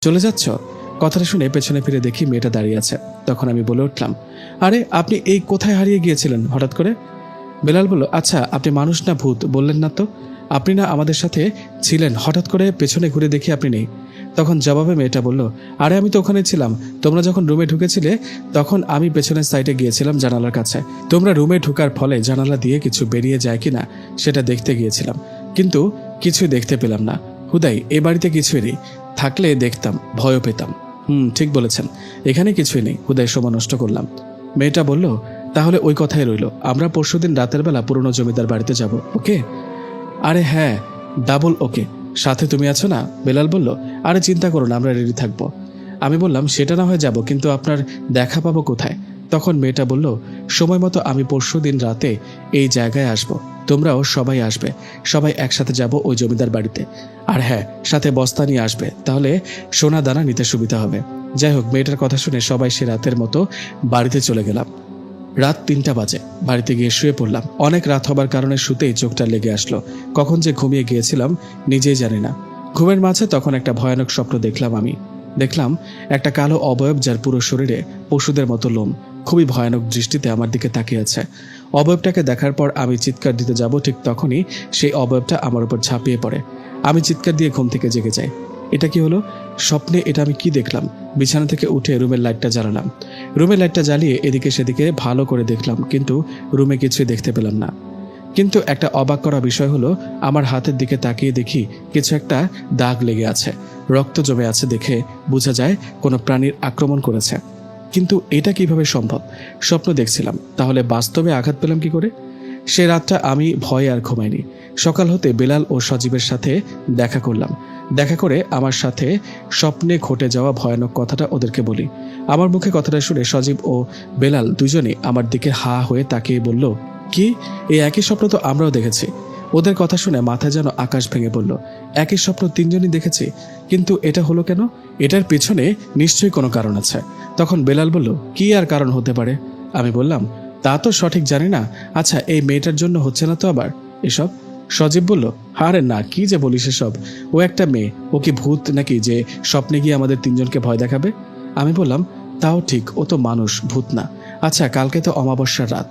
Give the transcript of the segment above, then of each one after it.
চলে যাচ্ছ? কথাটা শুনে পেছনে ফিরে দেখি মেয়েটা দাঁড়িয়ে আছে। তখন আমি বলে উঠলাম, আরে আপনি এই কোথায় হারিয়ে গিয়েছিলেন হঠাৎ করে? বেলাল বলল, আচ্ছা আপনি মানুষ না ভূত বললেন না তো? আপনি না আমাদের সাথে ছিলেন, হঠাৎ করে পেছনে ঘুরে দেখি আপনি নেই। তখন জবাবে মেয়েটা বলল, আরে আমি তো ওখানে ছিলাম। তোমরা যখন রুমে ঢুকেছিলে তখন আমি পেছনের সাইডে গিয়েছিলাম জানালার কাছে। তোমরা রুমে ঢোকার ফলে জানালা দিয়ে কিছু বেরিয়ে যায় কিনা সেটা দেখতে গিয়েছিলাম, কিন্তু কিছুই দেখতে পেলাম না। হুদাই এ বাড়িতে কিছুই নেই, থাকলে দেখতাম, ভয়ও পেতাম। ঠিক বলেছেন, এখানে কিছুই নেই, হুদাই সময় নষ্ট করলাম। মেয়েটা বলল, তাহলে ওই কথাই রইল, আমরা পরশুদিন রাতের বেলা পুরনো জমিদার বাড়িতে যাব, ওকে? আরে হ্যাঁ, ডাবল ওকে। সাথে তুমি আছো না? বেলাল বলল, আরে চিন্তা করো না, আমরা রেডি থাকবো। আমি বললাম, সেটা না হয়ে যাব, কিন্তু আপনার দেখা পাবো কোথায়? তখন মেয়েটা বলল, সময় মতো আমি পরশুদিন রাতে এই জায়গায় আসব, তোমরাও সবাই আসবে, সবাই একসাথে যাব ওই জমিদার বাড়িতে। আর হ্যাঁ, সাথে বস্তা নিয়ে আসবে, তাহলে সোনা দানা নিতে সুবিধা হবে। যাই হোক, মেয়েটার কথা শুনে সবাই সে রাতের মতো বাড়িতে চলে গেলাম। রাত ৩টা বাজে। বাড়িতে গিয়ে শুয়ে পড়লাম। অনেক রাত হবার কারণে শুতেই চোখটা লেগে আসলো। কখন যে ঘুমিয়ে গিয়েছিলাম নিজেই জানি না। ঘুমের মাঝে তখন একটা ভয়ানক স্বপ্ন দেখলাম। দেখলাম একটা কালো অবয়ব, যার পুরো শরীরে পশুদের মতো লোম, খুবই ভয়ানক দৃষ্টিতে আমার দিকে তাকিয়ে আছে। অবয়বটাকে দেখার পর আমি চিৎকার দিতে যাব, ঠিক তখনই সেই অবয়বটা আমার উপর ঝাঁপিয়ে পড়ে। আমি চিৎকার দিয়ে ঘুম থেকে জেগে যাই। এটা কি হলো? স্বপ্নে এটা আমি কি দেখলাম? বিছানা থেকে উঠে রুমের লাইটটা জ্বালালাম। রুমের লাইটটা জ্বালিয়ে এদিকে সেদিকে ভালো করে দেখলাম, কিন্তু রুমে কিছুই দেখতে পেলাম না। কিন্তু একটা অবাক করা বিষয় হলো, আমার হাতের দিকে তাকিয়ে দেখি কিছু একটা দাগ লেগে আছে, রক্ত জমে আছে। দেখে বোঝা যায় কোনো প্রাণীর আক্রমণ করেছে। কিন্তু এটা কিভাবে সম্ভব? স্বপ্ন দেখছিলাম, তাহলে বাস্তবে আঘাত পেলাম কি করে? সে রাতটা আমি ভয়ে আর ঘুমাইনি। সকাল হতে বেলাল ও সজীবের সাথে দেখা করলাম। দেখা করে আমার সাথে স্বপ্নে ঘটে যাওয়া ভয়ানক কথাটা ওদেরকে বলি। আমার মুখে কথাটা শুনে সজীব ও বেলাল দুজনেই আমার দিকে হা হয়ে তাকিয়ে বলল, কি, এই একই স্বপ্ন তো আমরাও দেখেছি। ওদের কথা শুনে মাথায় যেন আকাশ ভেঙে পড়ল। একই স্বপ্ন তিনজনই দেখেছি, কিন্তু এটা হলো কেন? এটার পেছনে নিশ্চয়ই কোনো কারণ আছে। তখন বেলাল বলল, কি আর কারণ হতে পারে? আমি বললাম, তা তো সঠিক জানি না। আচ্ছা, এই মেয়েটার জন্য হচ্ছে না তো আবার এসব? সজীব বলল, আরে না, কি যে বলিস এসব, ও একটা মেয়ে, ও কি ভূত নাকি যে স্বপ্নে গিয়ে আমাদের তিনজনকে ভয় দেখাবে? আমি বললাম, তাও ঠিক, ও তো মানুষ, ভূত না। আচ্ছা, কালকে তো অমাবস্যার রাত,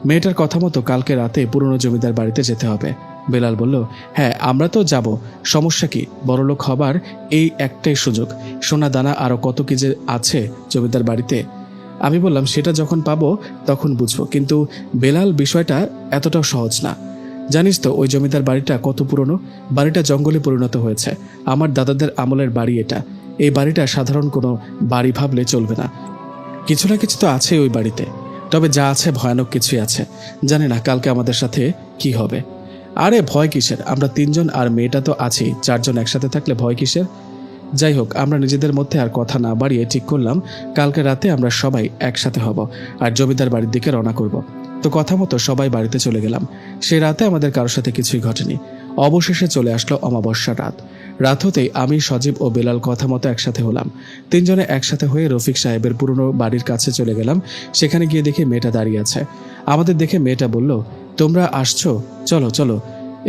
মেয়েটার কথা মতো কালকে রাতে পুরনো জমিদার বাড়িতে যেতে হবে। বেলাল বলল, হ্যাঁ আমরা তো যাব, সমস্যা কি? বড়লোক হবার এই একটাই সুযোগ, সোনা দানা আরো কত কি যে আছে জমিদার বাড়িতে। আমি বললাম, সেটা যখন পাবো তখন বুঝবো, কিন্তু বেলাল, বিষয়টা এতটাও সহজ না। জানিস তো ওই জমিদার বাড়িটা কত পুরনো? বাড়িটা জঙ্গলে পরিণত হয়েছে। আমার দাদাদের আমলের বাড়ি এটা। এই বাড়িটা সাধারণ কোনো বাড়ি ভাবলে চলবে না, কিছু না কিছু তো আছে ওই বাড়িতে। তবে যা আছে ভয়ানক কিছুই আছে। জানি না কালকে আমাদের সাথে কি হবে। আরে ভয় কিসের, আমরা তিনজন আর মেয়েটা তো আছি, চারজন একসাথে থাকলে ভয় কিসের? যাই হোক, আমরা নিজেদের মধ্যে আর কথা না বাড়িয়ে ঠিক করলাম, কালকে রাতে আমরা সবাই একসাথে হব আর জমিদার বাড়ির দিকে রওনা করব। তো কথা মতো সবাই বাড়িতে চলে গেলাম। সে রাতে আমাদের কারোর সাথে কিছুই ঘটেনি। অবশেষে চলে আসলো অমাবস্যার রাত। রাত হতেই আমি, সজীব ও বেলাল কথা মতো একসাথে হলাম। তিনজনে একসাথে হয়ে রফিক সাহেবের পুরনো বাড়ির কাছে চলে গেলাম। সেখানে গিয়ে দেখি মেয়েটা দাঁড়িয়ে আছে। আমাদের দেখে মেয়েটা বলল, তোমরা আসছো, চলো চলো,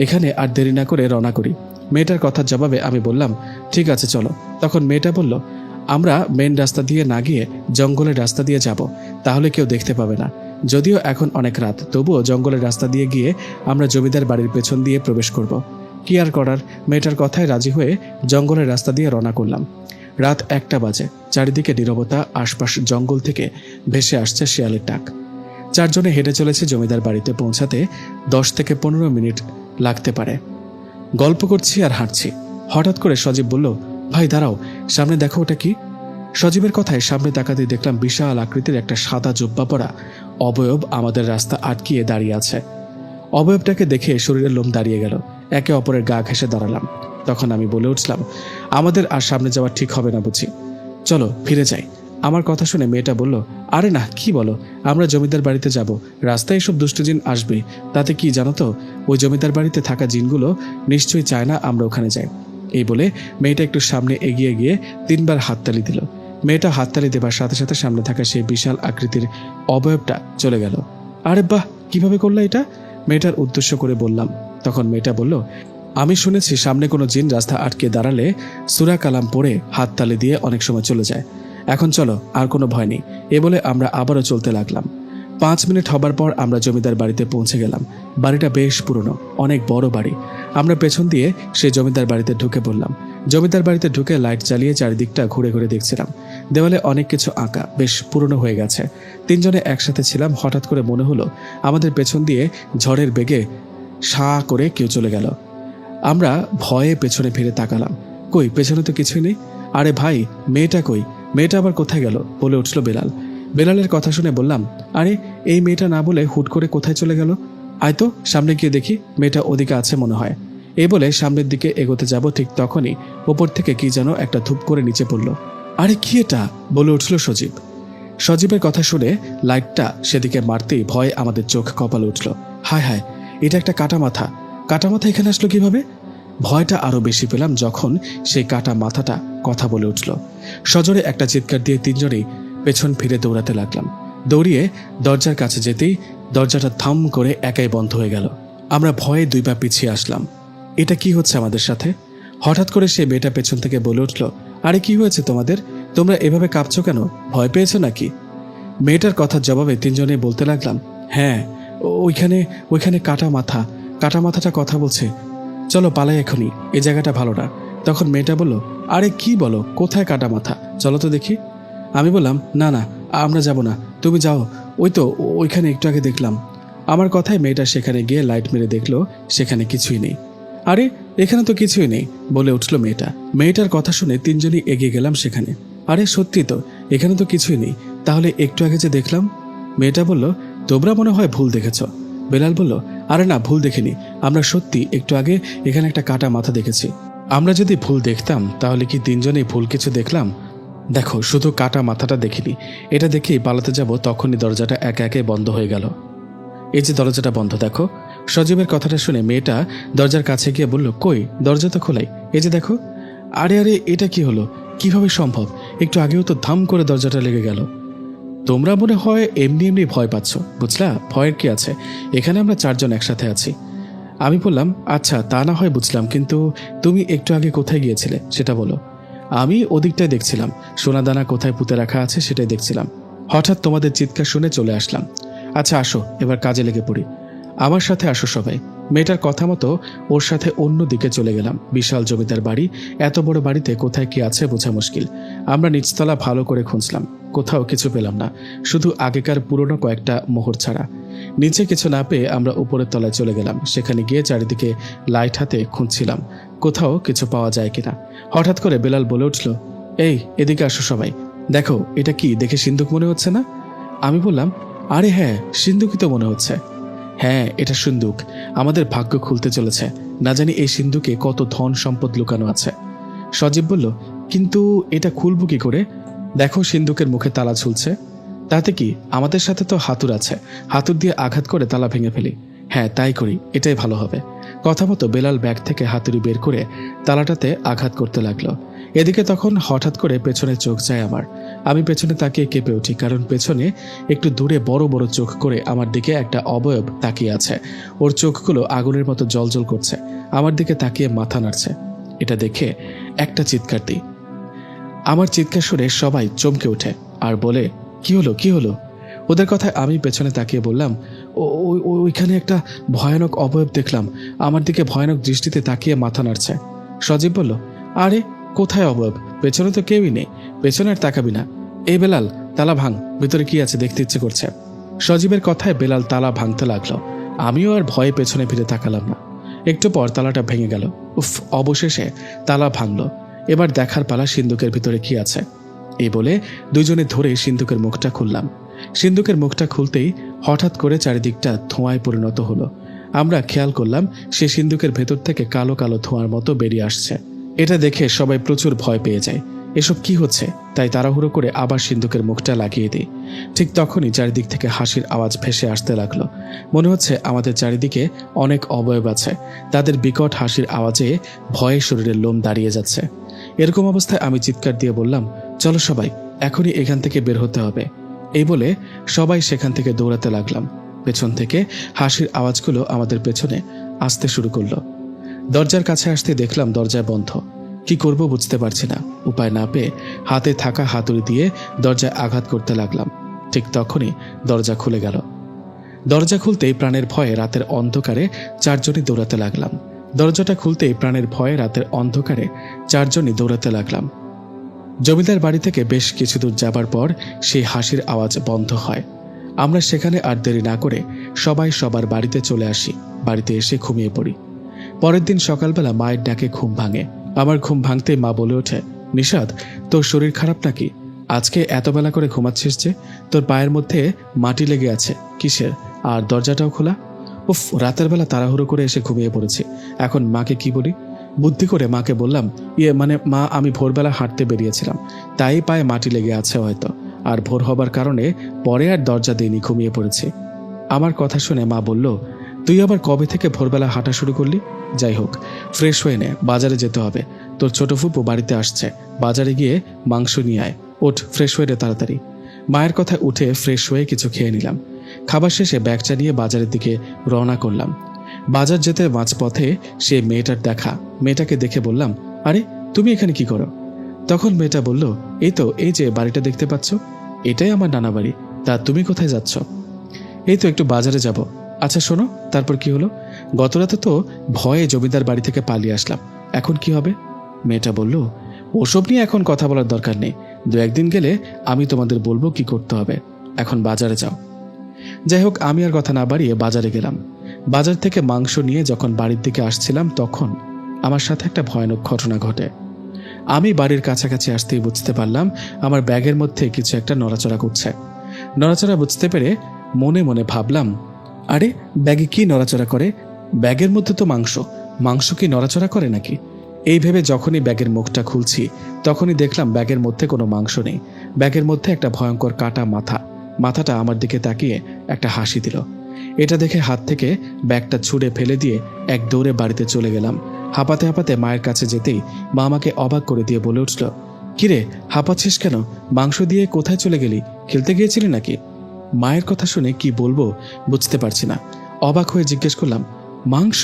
এখানে আর দেরি না করে রওনা করি। মেয়েটার কথার জবাবে আমি বললাম, ঠিক আছে চলো। তখন মেয়েটা বলল, আমরা মেন রাস্তা দিয়ে না গিয়ে জঙ্গলের রাস্তা দিয়ে যাব, তাহলে কেউ দেখতে পাবে না। যদিও এখন অনেক রাত, তবুও জঙ্গলের রাস্তা দিয়ে গিয়ে আমরা জমিদার বাড়ির পেছন দিয়ে প্রবেশ করব। কি আর করার, মেয়েটার কথায় রাজি হয়ে জঙ্গলের রাস্তা দিয়ে রওনা করলাম। রাত 1টা বাজে। চারিদিকে নীরবতা, আশপাশ জঙ্গল থেকে ভেসে আসছে শিয়ালের ডাক। চারজনে হেঁটে চলেছে জমিদার বাড়িতে পৌঁছাতে 10 থেকে 15 মিনিট লাগতে পারে। গল্প করছি আর হাঁটছি। হঠাৎ করে সজীব বলল, ভাই দাঁড়াও, সামনে দেখো, ওটা কি? সজীবের কথায় সামনে তাকাতে দেখলাম বিশাল আকৃতির একটা সাদা জুব্বা পরা অবয়ব আমাদের রাস্তা আটকিয়ে দাঁড়িয়ে আছে। অবয়বটাকে দেখে শরীরের লোম দাঁড়িয়ে গেল। একে অপরের গা ঘেঁষে দাঁড়ালাম। তখন আমি বলে উঠলাম, আমাদের আর সামনে যাওয়া ঠিক হবে না বুঝি, চলো ফিরে যাই। আমার কথা শুনে মেয়েটা বলল, আরে না, কি বলো, আমরা জমিদার বাড়িতে যাব, রাস্তায় এসব দুষ্ট জিন আসবে, তাতে কি জানো তো, ওই জমিদার বাড়িতে থাকা জিনগুলো নিশ্চয়ই চায় না আমরা ওখানে যাই। এই বলে মেয়েটা একটু সামনে এগিয়ে গিয়ে 3বার হাততালি দিল। মেয়েটা হাততালি দেবার সাথে সাথে সামনে থাকা সেই বিশাল আকৃতির অবয়বটা চলে গেল। আরে বাহ, কিভাবে করলো এটা? মেয়েটার উদ্দেশ্য করে বললাম। তখন মেয়েটা বলল, আমি শুনেছি সামনে কোনো জিন রাস্তা আটকে দাঁড়ালে সূরা কালাম পড়ে হাততালি দিয়ে অনেক সময় চলে যায়। এখন চলো, আর কোনো ভয় নেই, এ বলে আমরা আবারও চলতে লাগলাম। 5 মিনিট হবার পর আমরা জমিদার বাড়িতে পৌঁছে গেলাম। বাড়িটা বেশ পুরনো, অনেক বড় বাড়ি। আমরা পেছন দিয়ে সেই জমিদার বাড়িতে ঢুকে পড়লাম। জমিদার বাড়িতে ঢুকে লাইট জ্বালিয়ে চারিদিকটা ঘুরে ঘুরে দেখছিলাম। দেওয়ালে অনেক কিছু আঁকা, বেশ পুরনো হয়ে গেছে। 3 জনে একসাথে ছিলাম। হঠাৎ করে মনে হলো আমাদের পেছন দিয়ে ঝড়ের বেগে সাঁ করে কেউ চলে গেল। আমরা ভয়ে পেছনে ফিরে তাকালাম। কই, পেছনে তো কিছুই নেই। আরে ভাই, মেয়েটা কই? মেয়েটা আবার কোথায় গেল? বলে উঠল বেলাল। বেলালের কথা শুনে বললাম, আরে এই মেয়েটা না বলে হুট করে কোথায় চলে গেল? আয় তো, সামনে গিয়ে দেখি, মেয়েটা ওদিকে আছে মনে হয়। এই বলে সামনের দিকে এগোতে যাব, ঠিক তখনই ওপর থেকে কি যেন একটা ধূপ করে নিচে পড়ল। আরে কি এটা? বলে উঠল সজীব। সজীবের কথা শুনে লাইটটা সেদিকে মারতেই ভয়ে আমাদের চোখ কপালে উঠল। হায় হায়, এটা একটা কাটা মাথা। কাটা মাথা এখানে আসলো কিভাবে? ভয়টা আরো বেশি পেলাম যখন সেই কাটা মাথাটা কথা বলে উঠল। সজোরে একটা চিৎকার দিয়ে 3 জনেই পেছন ফিরে দৌড়াতে লাগলাম। দৌড়িয়ে দরজার কাছে যেতেই দরজাটা থাম করে একাই বন্ধ হয়ে গেল। আমরা ভয়ে 2 পা পিছিয়ে আসলাম। এটা কি হচ্ছে আমাদের সাথে? হঠাৎ করে সে মেয়েটা পেছন থেকে বলে উঠল, আরে কি হয়েছে তোমাদের? তোমরা এভাবে কাঁপছো কেন? ভয় পেয়েছো নাকি? মেয়েটার কথার জবাবে 3 জনেই বলতে লাগলাম, হ্যাঁ, ওইখানে কাটা মাথাটা কথা বলছে। চলো পালাই এখনই, এই জায়গাটা ভালো না। তখন মেয়েটা বলল, আরে কি বলো, কোথায় কাটা মাথা? চলো তো দেখি। আমি বললাম, না না, আমরা যাব না, তুমি যাও। ওই তো ওইখানে একটু আগে দেখলাম। আমার কথায় মেয়েটা সেখানে গিয়ে লাইট মেরে দেখলো সেখানে কিছুই নেই। আরে এখানে তো কিছুই নেই, বলে উঠল মেয়েটা। মেয়েটার কথা শুনে 3 জনই এগিয়ে গেলাম সেখানে। আরে সত্যি তো, এখানে তো কিছুই নেই। তাহলে একটু আগে যে দেখলাম? মেয়েটা বলল, তোমরা মনে হয় ভুল দেখেছ। বেলাল বলল, আরে না, ভুল দেখিনি, আমরা সত্যি একটু আগে এখানে একটা কাটা মাথা দেখেছি। আমরা যদি ভুল দেখতাম তাহলে কি 3 জনেই ভুল কিছু দেখলাম? দেখো, শুধু কাটা মাথাটা দেখিনি, এটা দেখেই পালাতে যাব তখনই দরজাটা একে একে বন্ধ হয়ে গেল। এই যে দরজাটা বন্ধ, দেখো। সজীবের কথাটা শুনে মেয়েটা দরজার কাছে গিয়ে বলল, কই, দরজা তো খোলাই, এই যে দেখো। আরে আরে, এটা কি হলো? কিভাবে সম্ভব? একটু আগেও তো ধাম করে দরজাটা লেগে গেল। তোমরা মনে হয় এমনি এমনি ভয় পাচ্ছ, বুঝলা? ভয়ের কি আছে, এখানে আমরা 4 জন একসাথে আছি। আমি বললাম, আচ্ছা তা না হয় বুঝলাম, কিন্তু তুমি একটু আগে কোথায় গিয়েছিলে সেটা বলো। আমি ওদিকটাই দেখছিলাম, সোনাদানা কোথায় পুঁতে রাখা আছে সেটাই দেখছিলাম। হঠাৎ তোমাদের চিৎকার শুনে চলে আসলাম। আচ্ছা আসো, এবার কাজে লেগে পড়ি। আমার সাথে আসো সবাই। মেয়েটার কথা মতো ওর সাথে অন্য দিকে চলে গেলাম। বিশাল জমিদার বাড়ি, এত বড় বাড়িতে কোথায় কি আছে বোঝা মুশকিল। আমরা নিচতলা ভালো করে খুঁজলাম, কোথাও কিছু পেলাম না, শুধু আগেকার পুরনো কয়েকটা মোহর ছাড়া। নিচে কিছু না পেয়ে আমরা উপরের তলায় চলে গেলাম। সেখানে গিয়ে চারিদিকে লাইট হাতে খুঁজছিলাম কোথাও কিছু পাওয়া যায় কিনা। হঠাৎ করে বেলাল বলে উঠল, এই এদিকে আসো সবাই, দেখো এটা কি, দেখে সিন্দুক মনে হচ্ছে না? আমি বললাম, আরে হ্যাঁ, সিন্দুকই তো মনে হচ্ছে। হ্যাঁ, এটা সিন্দুক, আমাদের ভাগ্য খুলতে চলেছে। না জানি এই সিন্দুকে কত ধন সম্পদ লুকানো আছে। সজীব বলল, কিন্তু এটা খুলব কি করে? দেখো, সিন্দুকের মুখে তালা ঝুলছে। তাতে কি, আমাদের সাথে তো হাতুড় আছে, হাতুড় দিয়ে আঘাত করে তালা ভেঙে ফেলি। হ্যাঁ তাই করি, এটাই ভালো হবে। কথা মতো বেলাল ব্যাগ থেকে হাতুড়ি বের করে তালাটাতে আঘাত করতে লাগলো। এদিকে তখন হঠাৎ করে পেছনে চোখ যায় আমার। আমি পেছনে তাকিয়ে কেঁপে উঠি, কারণ পেছনে একটু দূরে বড় বড় চোখ করে আমার দিকে একটা অবয়ব তাকিয়ে আছে। ওর চোখগুলো আগুনের মতো জ্বলজ্বল করছে, আমার দিকে তাকিয়ে মাথা নাড়ছে। এটা দেখে একটা চিৎকার দিই। আমার চিৎকার শুনে সবাই চমকে ওঠে আর বলে, কি হলো কি হলো? ওদের কথায় আমি পেছনে তাকিয়ে বললাম, ওইখানে একটা ভয়ানক অবয়ব দেখলাম, আমার দিকে ভয়ানক দৃষ্টিতে তাকিয়ে মাথা নাড়ছে। সজীব বলল, আরে কোথায় অবয়ব? পেছনে তো কেউই নেই, পেছনে আর তাকাবি না। এই বেলাল, তালা ভাঙ, ভিতরে কি আছে দেখতে ইচ্ছে করছে। সজীবের কথায় বেলাল তালা ভাঙতে লাগলো। আমিও আর ভয়ে পেছনে ফিরে তাকালাম না। একটু পর তালাটা ভেঙে গেল। উফ, অবশেষে তালা ভাঙলো। এবার দেখার পালা সিন্দুকের ভিতরে কি আছে। এই বলে 2 জনে ধরে সিন্দুকের মুখটা খুললাম। সিন্দুকের মুখটা খুলতেই হঠাৎ করে চারিদিকটা ধোঁয়ায় পরিণত হলো। আমরা খেয়াল করলাম সে সিন্দুকের ভেতর থেকে কালো কালো ধোঁয়ার মতো বেরিয়ে আসছে। এটা দেখে সবাই প্রচুর ভয় পেয়ে যায়। এসব কি হচ্ছে তাই তাড়াহুড়ো করে আবার সিন্দুকের মুখটা লাগিয়ে দিই। ঠিক তখনই চারিদিক থেকে হাসির আওয়াজ ভেসে আসতে লাগলো। মনে হচ্ছে আমাদের চারিদিকে অনেক অবয়ব আছে, তাদের বিকট হাসির আওয়াজে ভয়ে শরীরের লোম দাঁড়িয়ে যাচ্ছে। এরকম অবস্থায় আমি চিৎকার দিয়ে বললাম, চলো সবাই, এখনই এখান থেকে বের হতে হবে। এই বলে সবাই সেখান থেকে দৌড়াতে লাগলাম। পেছন থেকে হাসির আওয়াজগুলো আমাদের পেছনে আসতে শুরু করলো। দরজার কাছে আসতে দেখলাম দরজায় বন্ধ। কি করব বুঝতে পারছি না। উপায় না পেয়ে হাতে থাকা হাতুড়ি দিয়ে দরজায় আঘাত করতে লাগলাম। ঠিক তখনই দরজা খুলে গেল। দরজা খুলতেই প্রাণের ভয়ে রাতের অন্ধকারে চারজনই দৌড়াতে লাগলাম। দরজাটা খুলতেই প্রাণের ভয়ে রাতের অন্ধকারে চারজনই দৌড়াতে লাগলাম। জমিদার বাড়ি থেকে বেশ কিছু দূর যাবার পর সেই হাসির আওয়াজ বন্ধ হয়। আমরা সেখানে আর দেরি না করে সবাই সবার বাড়িতে চলে আসি। বাড়িতে এসে ঘুমিয়ে পড়ি। পরের দিন সকালবেলা মায়ের ডাকে ঘুম ভাঙে। আমার ঘুম ভাঙতেই মা বলে ওঠে, নিশাদ, তোর শরীর খারাপ নাকি? আজকে এত বেলা করে ঘুমাচ্ছিস যে? তোর পায়ের মধ্যে মাটি লেগে আছে কিসের? আর দরজাটাও খোলা। উফ, রাতের বেলা তাড়াহুড়ো করে এসে ঘুমিয়ে পড়েছি। এখন মাকে কি বলি? বুদ্ধি করে মাকে বললাম, মা, আমি ভোরবেলা হাঁটতে বেরিয়েছিলাম, তাই পায়ে মাটি লেগে আছে হয়তো, আর ভোর হবার কারণে পরে আর দরজা দিইনি, ঘুমিয়ে পড়েছি। আমার কথা শুনে মা বলল, তুই আবার কবে থেকে ভোরবেলা হাঁটা শুরু করলি? যাই হোক, ফ্রেশ হয়ে নে, বাজারে যেতে হবে। তোর ছোট ফুপু বাড়িতে আসছে, বাজারে গিয়ে মাংস নিয়ে আয়। ওঠ, ফ্রেশ হয়ে নে তাড়াতাড়ি। মায়ের কথায় উঠে ফ্রেশ হয়ে কিছু খেয়ে নিলাম। খাবার শেষে ব্যাগটা নিয়ে বাজারের দিকে রওনা করলাম। বাজার যেতে মাঝপথে সে মেয়েটার দেখা। মেয়েটাকে দেখে বললাম, আরে তুমি এখানে কি করো? তখন মেয়েটা বলল, এই যে বাড়িটা দেখতে পাচ্ছ, এটাই আমার নানা বাড়ি। তা তুমি কোথায় যাচ্ছ? এই তো একটু বাজারে যাব। আচ্ছা শোনো, তারপর কি হলো? গতরাতে তো ভয়ে জমিদার বাড়ি থেকে পালিয়ে আসলাম, এখন কি হবে? মেয়েটা বলল, ওসব নিয়ে এখন কথা বলার দরকার নেই। 2-1 দিন গেলে আমি তোমাদের বলবো কি করতে হবে। এখন বাজারে যাও। যাই হোক, আমি আর কথা না বাড়িয়ে বাজারে গেলাম। বাজার থেকে মাংস নিয়ে যখন বাড়ির দিকে আসছিলাম তখন আমার সাথে একটা ভয়ানক ঘটনা ঘটে। আমি বাড়ির কাছাকাছি আসতেই বুঝতে পারলাম আমার ব্যাগের মধ্যে কিছু একটা নড়াচড়া করছে। নড়াচড়া বুঝতে পেরে মনে মনে ভাবলাম, আরে ব্যাগে কি নড়াচড়া করে? ব্যাগের মধ্যে তো মাংস, মাংস কি নড়াচড়া করে নাকি? এই ভেবে যখনই ব্যাগের মুখটা খুলছি তখনই দেখলাম ব্যাগের মধ্যে কোনো মাংস নেই। ব্যাগের মধ্যে একটা ভয়ঙ্কর কাটা মাথা। মাথাটা আমার দিকে তাকিয়ে একটা হাসি দিল। এটা দেখে হাত থেকে ব্যাগটা ছুঁড়ে ফেলে দিয়ে এক দৌড়ে বাড়িতে চলে গেলাম। হাঁপাতে হাঁপাতে মায়ের কাছে যেতেই মা আমাকে অবাক করে দিয়ে বলে উঠল, কিরে, হাঁপাচ্ছিস কেন? মাংস দিয়ে কোথায় চলে গেলি? খেলতে গিয়েছিলি নাকি? মায়ের কথা শুনে কি বলবো বুঝতে পারছি না। অবাক হয়ে জিজ্ঞেস করলাম, মাংস?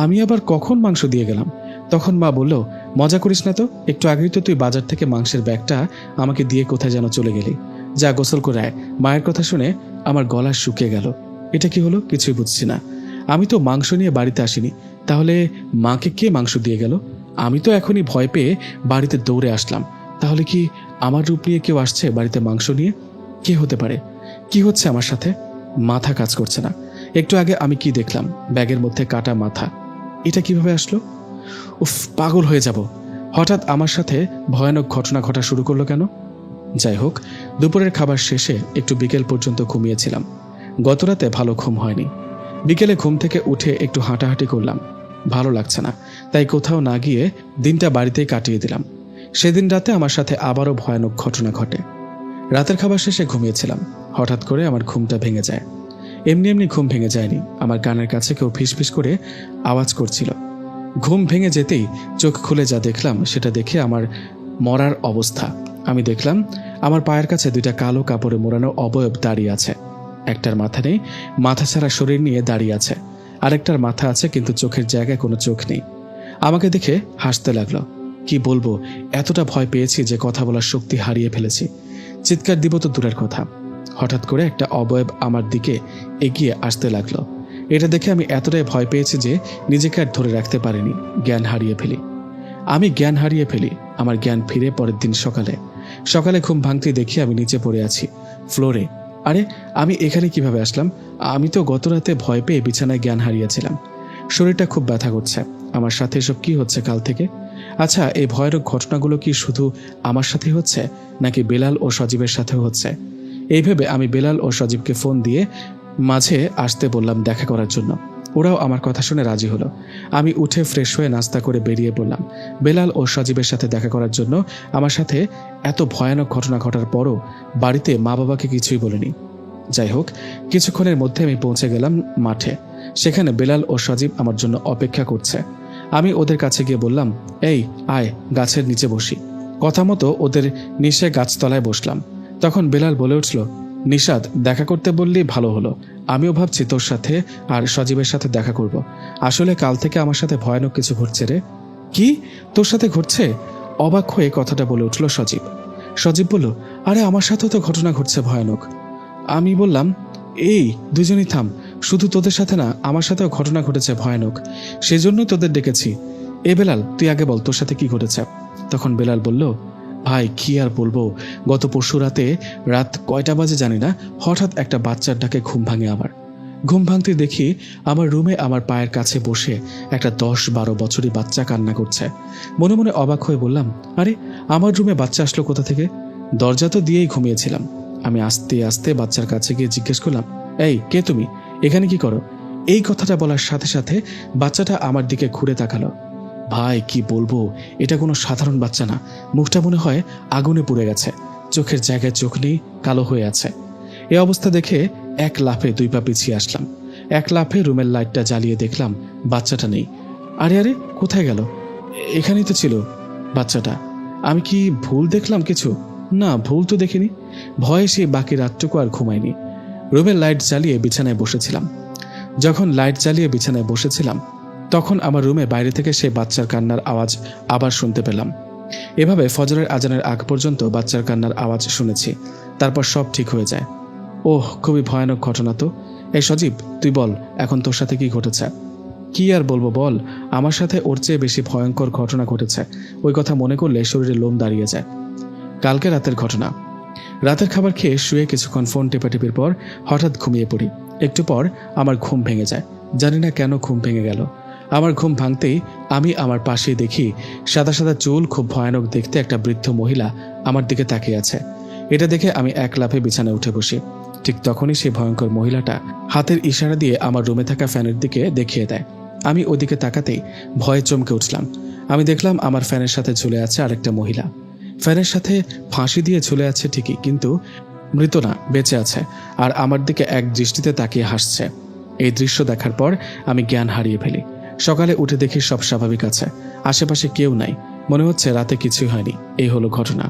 আমি আবার কখন মাংস দিয়ে গেলাম? তখন মা বলল, মজা করিস না তো, একটু আগেই তো তুই বাজার থেকে মাংসের ব্যাগটা আমাকে দিয়ে কোথায় যেন চলে গেলি। যা গোসল করে আয়। মায়ের কথা শুনে আমার গলা শুকিয়ে গেল। এটা কি হলো কিছুই বুঝছি না। আমি তো মাংস নিয়ে বাড়িতে আসিনি, তাহলে মাকে কে মাংস দিয়ে গেল? আমি তো এখনই ভয় পেয়ে বাড়িতে দৌড়ে আসলাম। তাহলে কি আমার রূপ নিয়ে কেউ আসছে বাড়িতে মাংস নিয়ে? কে হতে পারে? কি হচ্ছে আমার সাথে? মাথা কাজ করছে না। একটু আগে আমি কি দেখলাম? ব্যাগের মধ্যে কাটা মাথা। এটা কিভাবে আসলো? উফ, পাগল হয়ে যাব। হঠাৎ আমার সাথে ভয়ানক ঘটনা ঘটা শুরু করলো কেন? যাই হোক, দুপুরের খাবার শেষে একটু বিকেল পর্যন্ত ঘুমিয়েছিলাম। গতরাতে ভালো ঘুম হয়নি। বিকেলে ঘুম থেকে উঠে একটু হাঁটাহাঁটি করলাম। ভালো লাগছে না, তাই কোথাও না গিয়ে দিনটা বাড়িতেই কাটিয়ে দিলাম। সেদিন রাতে আমার সাথে আবারও ভয়ানক ঘটনা ঘটে। রাতের খাবার শেষে ঘুমিয়েছিলাম। হঠাৎ করে আমার ঘুমটা ভেঙে যায়। এমনি এমনি ঘুম ভেঙে যায়নি, আমার কানের কাছে কেউ ফিসফিস করে আওয়াজ করছিল। ঘুম ভেঙে যেতেই চোখ খুলে যা দেখলাম সেটা দেখে আমার মরার অবস্থা। আমি দেখলাম আমার পায়ের কাছে 2টা কালো কাপড়ে মোড়ানো অবয়ব দাঁড়িয়ে আছে। একটার মাথা নেই, মাথা ছাড়া শরীর নিয়ে দাঁড়িয়ে আছে। আরেকটার মাথা আছে কিন্তু চোখের জায়গায় কোনো চোখ নেই। আমাকে দেখে হাসতে লাগলো। কি বলবো, এতটা ভয় পেয়েছি যে কথা বলার শক্তি হারিয়ে ফেলেছি। চিৎকার দিব তো দূরের কথা। হঠাৎ করে একটা অবয়ব আমার দিকে এগিয়ে আসতে লাগলো। এটা দেখে আমি এতটাই ভয় পেয়েছি যে নিজেকে আর ধরে রাখতে পারিনি, জ্ঞান হারিয়ে ফেলি। আমার জ্ঞান ফিরে পরের দিন সকালে ঘুম ভাঙতে দেখি আমি নিচে পড়ে আছি ফ্লোরে। আরে আমি এখানে কিভাবে আসলাম? আমি তো গত রাতে ভয় পেয়ে বিছানায় জ্ঞান হারিয়েছিলাম। শরীরটা খুব ব্যথা করছে। আমার সাথে এসব কি হচ্ছে কাল থেকে? আচ্ছা, এই ভয়ানক ঘটনাগুলো কি শুধু আমার সাথে হচ্ছে নাকি বেলাল ও সজীবের সাথেও হচ্ছে? এই ভেবে আমি বেলাল ও সজীবকে ফোন দিয়ে মাঝে আসতে বললাম দেখা করার জন্য। ওরাও আমার কথা শুনে রাজি হলো। আমি উঠে ফ্রেশ হয়ে নাস্তা করে বেরিয়ে পড়লাম বেলাল ও সজীবের সাথে দেখা করার জন্য। আমার সাথে এত ভয়ানক ঘটনা ঘটার পরও বাড়িতে মা বাবাকে কিছুই বলিনি। যাই হোক, কিছুক্ষণের মধ্যে আমি পৌঁছে গেলাম মাঠে। সেখানে বেলাল ও সজীব আমার জন্য অপেক্ষা করছে। আমি ওদের কাছে গিয়ে বললাম, এই আয়, গাছের নিচে বসি। কথা মতো ওদের নিচে গাছতলায় বসলাম। তখন বেলাল বলে উঠল, নিশাত, দেখা করতে বললেই ভালো হলো। আমিও ভাবছি তোর সাথে আর সজীবের সাথে দেখা করব। আসলে কাল থেকে আমার সাথে ভয়ানক কিছু ঘটছে রে। কি, তোর সাথে ঘটছে? অবাক হয়ে কথাটা বলে উঠল সজীব। সজীব বলল, আরে আমার সাথেও তো ঘটনা ঘটছে ভয়ানক। আমি বললাম, এই দুজনই থাম, শুধু তোদের সাথে না, আমার সাথেও ঘটনা ঘটেছে ভয়ানক, সেজন্যই তোদের ডেকেছি। এ বেলাল, তুই আগে বল তোর সাথে কি ঘটেছে। তখন বেলাল বলল, ভাই কি আর বলবো, গত পরশু রাত কয়টা বাজে জানি না, হঠাৎ একটা বাচ্চার ডাকে ঘুম ভাঙে আমার। ঘুম ভাঙতে দেখি আমার রুমে আমার পায়ের কাছে বসে একটা 10-12 বছরই বাচ্চা কান্না করছে। মনে মনে অবাক হয়ে বললাম, আরে আমার রুমে বাচ্চা আসলো কোথা থেকে? দরজা তো দিয়েই ঘুমিয়েছিলাম। আমি আস্তে আস্তে বাচ্চার কাছে গিয়ে জিজ্ঞেস করলাম, এই কে তুমি, এখানে কি করো? এই কথাটা বলার সাথে সাথে বাচ্চাটা আমার দিকে ঘুরে তাকালো। ভাই কি বলবো, এটা কোনো সাধারণ বাচ্চা না, মুখটা মনে হয় আগুনে পুড়ে গেছে, চোখের জায়গায় চোখ নেই, কালো হয়ে আছে। এ অবস্থা দেখে এক লাফে 2 পা পিছিয়ে আসলাম। এক লাফে রুমের লাইটটা জ্বালিয়ে দেখলাম বাচ্চাটা নেই। আরে আরে, কোথায় গেল? এখানেই তো ছিল বাচ্চাটা। আমি কি ভুল দেখলাম কিছু? না, ভুল তো দেখিনি। ভয়ে সে বাকি রাতটুকু আর ঘুমায়নি। রুমের লাইট জ্বালিয়ে বিছানায় বসেছিলাম। যখন লাইট জ্বালিয়ে বিছানায় বসেছিলাম তখন আমার রুমে বাইরে থেকে সেই বাচ্চার কান্নার আওয়াজ আবার শুনতে পেলাম। এভাবে ফজরের আজানের আগ পর্যন্ত বাচ্চার কান্নার আওয়াজ শুনেছি। তারপর সব ঠিক হয়ে যায়। ওহ, খুবই ভয়ানক ঘটনা তো। এই সজীব, তুই বল এখন তোর সাথে কি ঘটেছে? কি আর বলবো বল, আমার সাথে ওর চেয়ে বেশি ভয়ঙ্কর ঘটনা ঘটেছে। ওই কথা মনে করলে শরীরে লোম দাঁড়িয়ে যায়। কালকে রাতের ঘটনা। রাতের খাবার খেয়ে শুয়ে কিছুক্ষণ ফোন টেপাটেপির পর হঠাৎ ঘুমিয়ে পড়ি। একটু পর আমার ঘুম ভেঙে যায়। জানি না কেন ঘুম ভেঙে গেল। আমার ঘুম ভাঙতেই আমি আমার পাশে দেখি সাদা সাদা চুল, খুব ভয়ানক দেখতে একটা বৃদ্ধ মহিলা আমার দিকে তাকিয়ে আছে। এটা দেখে আমি এক লাফে বিছানায় উঠে বসি। ঠিক তখনই সেই ভয়ঙ্কর মহিলাটা হাতের ইশারা দিয়ে আমার রুমে থাকা ফ্যানের দিকে দেখিয়ে দেয়। আমি ওদিকে তাকাতেই ভয়ে চমকে উঠলাম। আমি দেখলাম আমার ফ্যানের সাথে ঝুলে আছে আরেকটা মহিলা। ফ্যানের সাথে ফাঁসি দিয়ে ঝুলে আছে ঠিকই, কিন্তু মৃত না, বেঁচে আছে, আর আমার দিকে এক দৃষ্টিতে তাকিয়ে হাসছে। এই দৃশ্য দেখার পর আমি জ্ঞান হারিয়ে ফেলি। সকালে উঠে দেখি সব স্বাভাবিক আছে, আশেপাশে কেউ নাই, মনে হচ্ছে রাতে কিছুই হয়নি। এই হলো ঘটনা।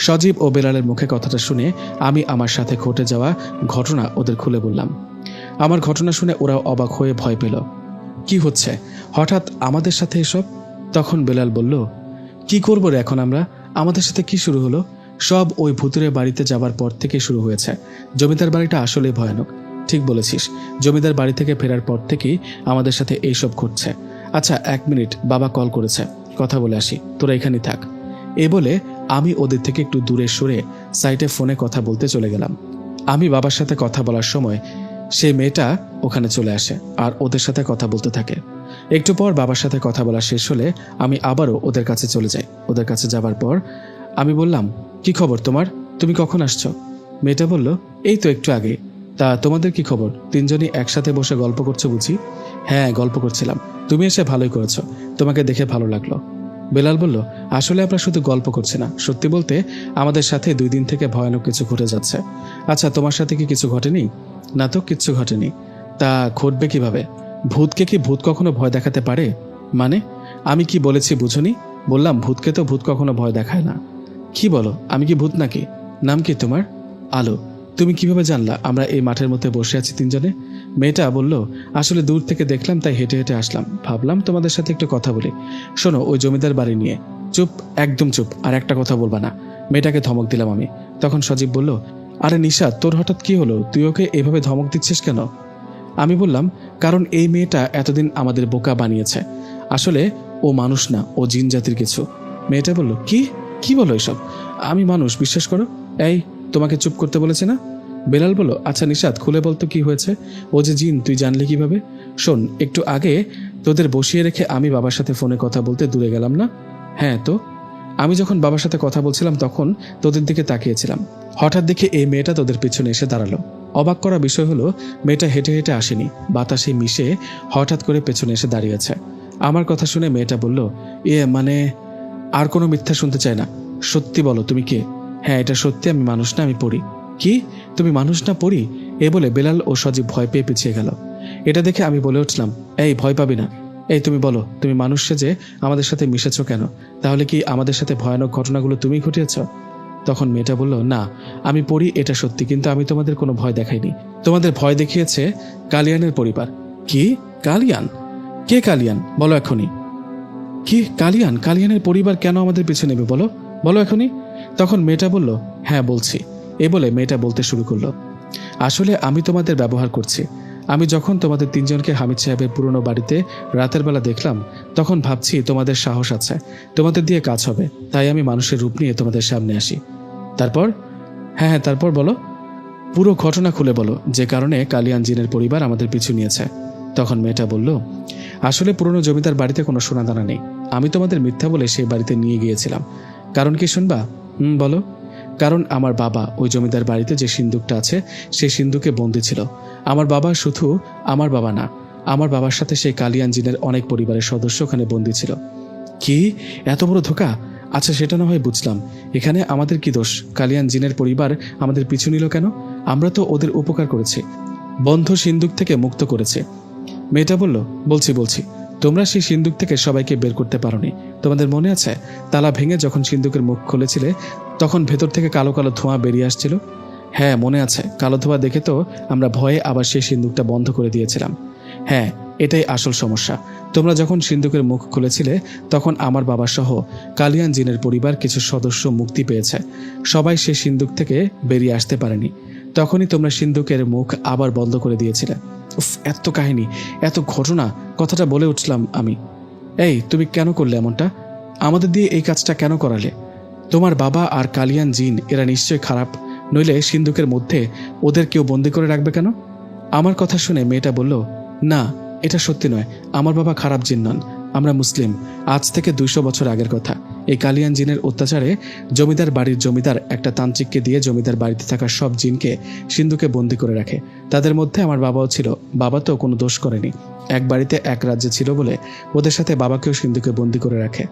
সজীব ও বেলালের মুখে কথাটা শুনে আমি আমার সাথে ঘটে যাওয়া ঘটনা ওদের খুলে বললাম। আমার ঘটনা শুনে ওরাও অবাক হয়ে ভয় পেল। কি হচ্ছে হঠাৎ আমাদের সাথে এসব? তখন বেলাল বলল, কি করবো রে এখন আমরা? আমাদের সাথে কি শুরু হলো? সব ওই ভুতুরে বাড়িতে যাবার পর থেকে শুরু হয়েছে। জমিদার বাড়িটা আসলে ভয়ানক। ঠিক বলেছিস, জমিদার বাড়ি থেকে ফেরার পর থেকেই আমাদের সাথে এইসব ঘটছে। আচ্ছা 1 মিনিট, বাবা কল করেছে, কথা বলে আসি, তোরা এখানেই থাক। এ বলে আমি ওদের থেকে একটু দূরে সরে সাইটে ফোনে কথা বলতে চলে গেলাম। আমি বাবার সাথে কথা বলার সময় সেই মেয়েটা ওখানে চলে আসে আর ওদের সাথে কথা বলতে থাকে। একটু পর বাবার সাথে কথা বলা শেষ হলে আমি আবারও ওদের কাছে চলে যাই। ওদের কাছে যাবার পর আমি বললাম, কি খবর তোমার? তুমি কখন আসছো? মেয়েটা বলল, এই তো একটু আগে। তা তোমাদের কি খবর? 3 জনই একসাথে বসে গল্প করছো বুঝি? হ্যাঁ, গল্প করছিলাম। তুমি এসে ভালোই করেছো, তোমাকে দেখে ভালো লাগলো। বেলাল বলল, আসলে আমরা শুধু গল্প করছি না, সত্যি বলতে আমাদের সাথে 2 দিন থেকে ভয়ানক কিছু ঘটে যাচ্ছে। আচ্ছা তোমার সাথে কি কিছু ঘটেনি? না তো, কিচ্ছু ঘটেনি। তা ঘটবে কিভাবে? ভূতকে কি ভূত কখনো ভয় দেখাতে পারে? মানে? আমি কি বলেছি বুঝনি? বললাম ভূতকে তো ভূত কখনো ভয় দেখায় না। কি বলো, আমি কি ভূত নাকি? নাম কি তোমার? আলো। তুমি কিভাবে জানলা আমরা এই মাঠের মধ্যে বসে আছি 3 জনে? মেয়েটা বলল, আসলে দূর থেকে দেখলাম তাই হেঁটে হেঁটে আসলাম, ভাবলাম তোমাদের সাথে একটু কথা বলি। শোনো, ওই জমিদার বাড়ি নিয়ে। চুপ, একদম চুপ, আর একটা কথা বলবা না। মেয়েটাকে ধমক দিলাম আমি। তখন সজীব বলল, আরে নিশাত, তোর হঠাৎ কি হলো? তুই ওকে এভাবে ধমক দিচ্ছিস কেন? আমি বললাম, কারণ এই মেয়েটা এতদিন আমাদের বোকা বানিয়েছে। আসলে ও মানুষ না, ও জিন জাতির কিছু। মেয়েটা বলল, কি কি বলো এসব? আমি মানুষ, বিশ্বাস করো। এই, তোমাকে চুপ করতে বলেছে না? বেলাল বলল, আচ্ছা নিশাত, খুলে বলতো কি হয়েছে? ও যে জিন, তুই জানলি কিভাবে? শোন, একটু আগে তোদের বসিয়ে রেখে আমি বাবার সাথে ফোনে কথা বলতে দূরে গেলাম না? হ্যাঁ তো, আমি যখন বাবার সাথে কথা বলছিলাম তখন তোদের দিকে তাকিয়েছিলাম। হঠাৎ দেখে এই মেয়েটা তোদের পিছনে এসে দাঁড়ালো। অবাক করা বিষয় হলো, মেয়েটা হেঁটে হেঁটে আসেনি, বাতাসে মিশে হঠাৎ করে পেছনে এসে দাঁড়িয়েছে। আমার কথা শুনে মেয়েটা বলল, মানে আর কোনো মিথ্যা শুনতে চাই না, সত্যি বলো তুমি কে? হ্যাঁ, এটা সত্যি, আমি মানুষ না, আমি পড়ি। কি, তুমি মানুষ না পড়ি? এ বলে বেলাল ও সজীব ভয় পেয়ে পিছিয়ে গেল। এটা দেখে আমি বলে উঠলাম, এই ভয় পাবি না। এই তুমি বলো, তুমি মানুষ সেজে আমাদের সাথে মিশেছ কেন? তাহলে কি আমাদের সাথে ভয়ানক ঘটনাগুলো তুমি ঘটিয়েছ? তখন মেয়েটা বলল, না আমি পড়ি, এটা সত্যি, কিন্তু আমি তোমাদের কোনো ভয় দেখাইনি। তোমাদের ভয় দেখিয়েছে কালিয়ানের পরিবার। কি? কালিয়ান? কে কালিয়ান? বলো এখনই। কি কালিয়ান? কালিয়ানের পরিবার কেন আমাদের পিছু নেবে? বলো বলো এখনই। তখন মেয়েটা বলল, হ্যাঁ বলছি। এ বলে মেয়েটা বলতে শুরু করলো, আসলে আমি তোমাদের ব্যবহার করছি। আমি যখন তোমাদের তিনজনকে হামিদ সাহেবের পুরনো বাড়িতে রাতের বেলা দেখলাম, তখন ভাবছি তোমাদের সাহস আছে, তোমাদের দিয়ে কাজ হবে, তাই আমি মানুষের রূপ নিয়ে তোমাদের সামনে আসি। তারপর? হ্যাঁ, তারপর বলো, পুরো ঘটনা খুলে বলো, যে কারণে কালিয়ান জিনের পরিবার আমাদের পিছু নিয়েছে। তখন মেয়েটা বলল, আসলে পুরনো জমিদার বাড়িতে কোনো সোনাদানা নেই। আমি তোমাদের মিথ্যা বলে সেই বাড়িতে নিয়ে গিয়েছিলাম। কারণ কি শুনবা? বলো। কারণ আমার বাবা ওই জমিদার বাড়িতে যে সিন্দুকটা আছে সেই সিন্দুকে বন্দী ছিল। আমার বাবা শুধু আমার বাবা না, আমার বাবার সাথে সেই কালিয়ান জিনের অনেক পরিবারের সদস্য ওখানে বন্দী ছিল। কি? এত বড় ধোঁকা? আচ্ছা সেটা না হয় বুঝলাম, এখানে আমাদের কি দোষ? কালিয়ান জিনের পরিবার আমাদের পিছু নিল কেন? আমরা তো ওদের উপকার করেছি, বন্ধ সিন্দুক থেকে মুক্ত করেছে। মেয়েটা বলল, বলছি, তোমরা সেই সিন্দুক থেকে সবাইকে বের করতে পারোনি। তোমাদের মনে আছে তালা ভেঙে যখন সিন্দুকের মুখ খুলেছিলে, তখন ভেতর থেকে কালো কালো ধোঁয়া বেরিয়ে আসছিল? হ্যাঁ মনে আছে। কালো ধোঁয়া দেখে তো আমরা ভয়ে আবার সেই সিন্দুকটা বন্ধ করে দিয়েছিলাম। হ্যাঁ, এটাই আসল সমস্যা। তোমরা যখন সিন্দুকের মুখ খুলেছিলে, তখন আমার বাবা সহ কালিয়ান জিনের পরিবার কিছু সদস্য মুক্তি পেয়েছে। সবাই সেই সিন্দুক থেকে বেরিয়ে আসতে পারেনি। তখনই তোমরা সিন্দুকের মুখ আবার বন্ধ করে দিয়েছিলে। উফ, এত কাহিনী, এত ঘটনা, কথাটা বলে উঠলাম আমি। এই তুমি কেন করলে এমনটা? আমাদের দিয়ে এই কাজটা কেন করালে? তোমার বাবা আর কালিয়ান জিন এরা নিশ্চয় খারাপ, নইলে সিন্দুকের মধ্যে ওদের কেউ বন্দি করে রাখবে কেন? আমার কথা শুনে মেয়েটা বলল, না এটা সত্যি নয়, আমার বাবা খারাপ জিন নন, আমরা মুসলিম। আজ থেকে 200 বছর আগের কথা। এই কালিয়ান জিনের অত্যাচারে জমিদার বাড়ির জমিদার একটা তান্ত্রিককে দিয়ে জমিদার বাড়িতে থাকা সব জিনকে সিন্ধুকে বন্দি করে রাখে। তাদের মধ্যে আমার বাবাও ছিল। বাবা তো কোনো দোষ করেনি, এক বাড়িতে এক রাজ্যে ছিল বলে ওদের সাথে বাবাকেও সিন্ধুকে বন্দি করে রাখে।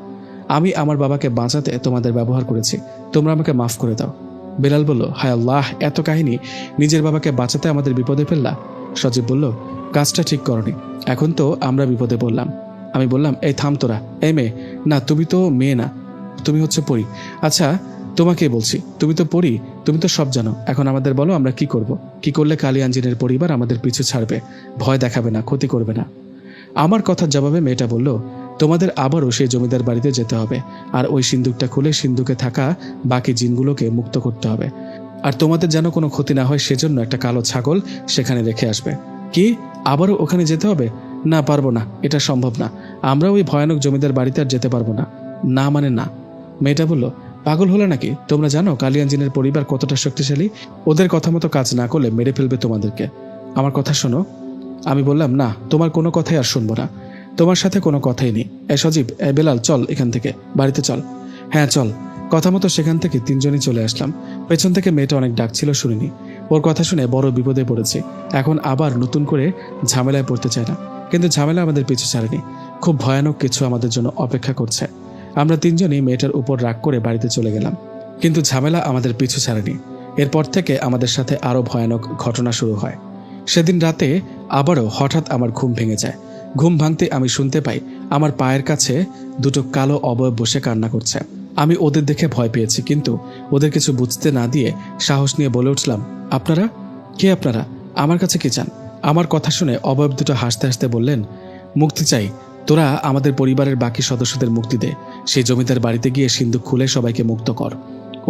আমি আমার বাবাকে বাঁচাতে তোমাদের ব্যবহার করেছি, তোমরা আমাকে মাফ করে দাও। বেলাল বলল, হায় আল্লাহ, এত কাহিনী, নিজের বাবাকে বাঁচাতে আমাদের বিপদে ফেললা। সজীব বলল, কাজটা ঠিক করনি, এখন তো আমরা বিপদে পড়লাম। আমি বললাম, এই থাম তোরা। এই মেয়ে না, তুমি তো মেয়ে না, তুমি হচ্ছে পরী। আচ্ছা তোমাকে বলছি, তুমি তো পরী, তুমি তো সব জানো। এখন আমাদের বলো আমরা কি করব, কি করলে কালিয়ান জিনের পরিবার আমাদের পিছু ছাড়বে, ভয় দেখাবে না, ক্ষতি করবে না? আমার কথার জবাবে মেয়েটা বলল, তোমাদের আবারও সেই জমিদার বাড়িতে যেতে হবে, আর ওই সিন্দুকটা খুলে সিন্দুকে থাকা বাকি জিনগুলোকে মুক্ত করতে হবে। আর তোমাদের যেন কোনো ক্ষতি না হয় সেজন্য একটা কালো ছাগল সেখানে রেখে আসবে। কি? আবারও ওখানে যেতে হবে? না, পারবো না, এটা সম্ভব না। আমরা ওই ভয়ানক জমিদার বাড়িতে আর যেতে পারবো না। না মানে না। মেয়েটা বলল, পাগল হলো নাকি? তোমরা জানো কালিয়ান জিনের পরিবার কতটা শক্তিশালী? ওদের কথা মতো কাজ না করলে মেরে ফেলবে তোমাদেরকে। আমার কথা শোনো। আমি বললাম, না, তোমার কোনো কথাই আর শুনবো না, তোমার সাথে কোনো কথাই নেই। এ সজীব, এ বেলাল, চল এখান থেকে, বাড়িতে চল। হ্যাঁ চল। কথা মতো সেখান থেকে তিনজনই চলে আসলাম। পেছন থেকে মেয়েটা অনেক ডাকছিল, শুনিনি। ওর কথা শুনে বড় বিপদে পড়েছে। এখন আবার নতুন করে ঝামেলায় পড়তে চায় না, কিন্তু ঝামেলা আমাদের পিছু ছাড়েনি। খুব ভয়ানক কিছু আমাদের জন্য অপেক্ষা করছে। আমরা তিনজনই মেয়েটার উপর রাগ করে বাড়িতে চলে গেলাম, কিন্তু ঝামেলা আমাদের পিছু ছাড়েনি। এরপর থেকে আমাদের সাথে আরো ভয়ানক ঘটনা শুরু হয়। সেদিন রাতে আবারও হঠাৎ আমার ঘুম ভেঙে যায়। ঘুম ভাঙতে আমি শুনতে পাই আমার পায়ের কাছে দুটো কালো অবয়ব বসে কান্না করছে। আমি ওদের দেখে ভয় পেয়েছি, কিন্তু ওদের কিছু বুঝতে না দিয়ে সাহস নিয়ে বলে উঠলাম, আপনারা কে? আপনারা আমার কাছে কি চান? আমার কথা শুনে অবয়ব দুটো হাসতে হাসতে বললেন, মুক্তি চাই, তোরা আমাদের পরিবারের বাকি সদস্যদের মুক্তি দে। সেই জমিদার বাড়িতে গিয়ে সিন্দুক খুলে সবাইকে মুক্ত কর।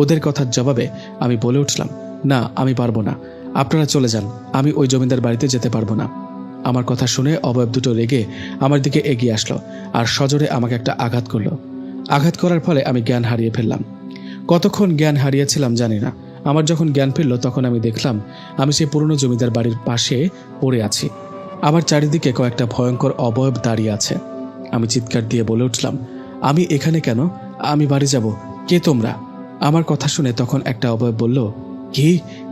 ওদের কথার জবাবে আমি বলে উঠলাম, না আমি পারবো না, আপনারা চলে যান, আমি ওই জমিদার বাড়িতে যেতে পারবো না। আমার কথা শুনে অবয়ব দুটো রেগে আমার দিকে এগিয়ে আসলো আর সজোরে আমাকে একটা আঘাত করলো। আঘাত করার ফলে আমি জ্ঞান হারিয়ে ফেললাম। কতক্ষণ জ্ঞান হারিয়েছিলাম জানি না। আমার যখন জ্ঞান ফিরল তখন আমি দেখলাম আমি সেই পুরনো জমিদার বাড়ির পাশে পড়ে আছি। আমার চারিদিকে কয়েকটা ভয়ঙ্কর অবয়ব দাঁড়িয়ে আছে। আমি চিৎকার দিয়ে বলে উঠলাম, আমি এখানে কেন? আমি বাড়ি যাব। কে তোমরা? আমার কথা শুনে তখন একটা অবয়ব বলল, কি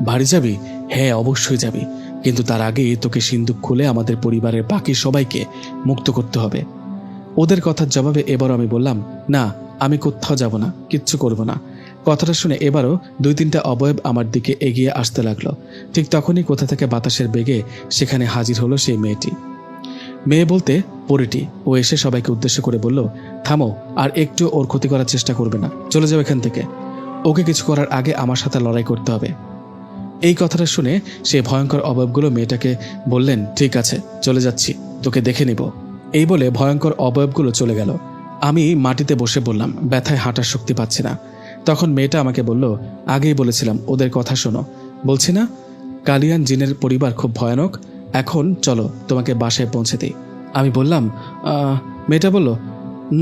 বাড়ি যাবি? হ্যাঁ অবশ্যই যাবি, কিন্তু তার আগে তোকে সিন্দুক খুলে আমাদের পরিবারের বাকি সবাইকে মুক্ত করতে হবে। ওদের কথার জবাবে এবারও আমি বললাম, না আমি কোথাও যাব না, কিচ্ছু করব না। কথাটা শুনে এবারও 2-3টা অবয়ব আমার দিকে এগিয়ে আসতে লাগলো। ঠিক তখনই কোথা থেকে বাতাসের বেগে সেখানে হাজির হলো সেই মেয়েটি। মেয়ে বলতে পরীটি। ও এসে সবাইকে উদ্দেশ্য করে বলল, থামো, আর একটু ওর ক্ষতি করার চেষ্টা করবে না, চলে যাও এখান থেকে। ওকে কিছু করার আগে আমার সাথে লড়াই করতে হবে। এই কথাটা শুনে সেই ভয়ঙ্কর অবয়বগুলো মেয়েটাকে বললেন, ঠিক আছে, চলে যাচ্ছি, তোকে দেখে নিব। এই বলে ভয়ঙ্কর অবয়বগুলো চলে গেল। আমি মাটিতে বসে বললাম, ব্যথায় হাঁটার শক্তি পাচ্ছি না। তখন মেয়েটা আমাকে বলল, আগেই বলেছিলাম ওদের কথা শোনো। বলছি না কালিয়ান জিনের পরিবার খুব ভয়ানক, এখন চলো তোমাকে বাসায় পৌঁছে দিই। আমি বললাম, মেয়েটা বলল,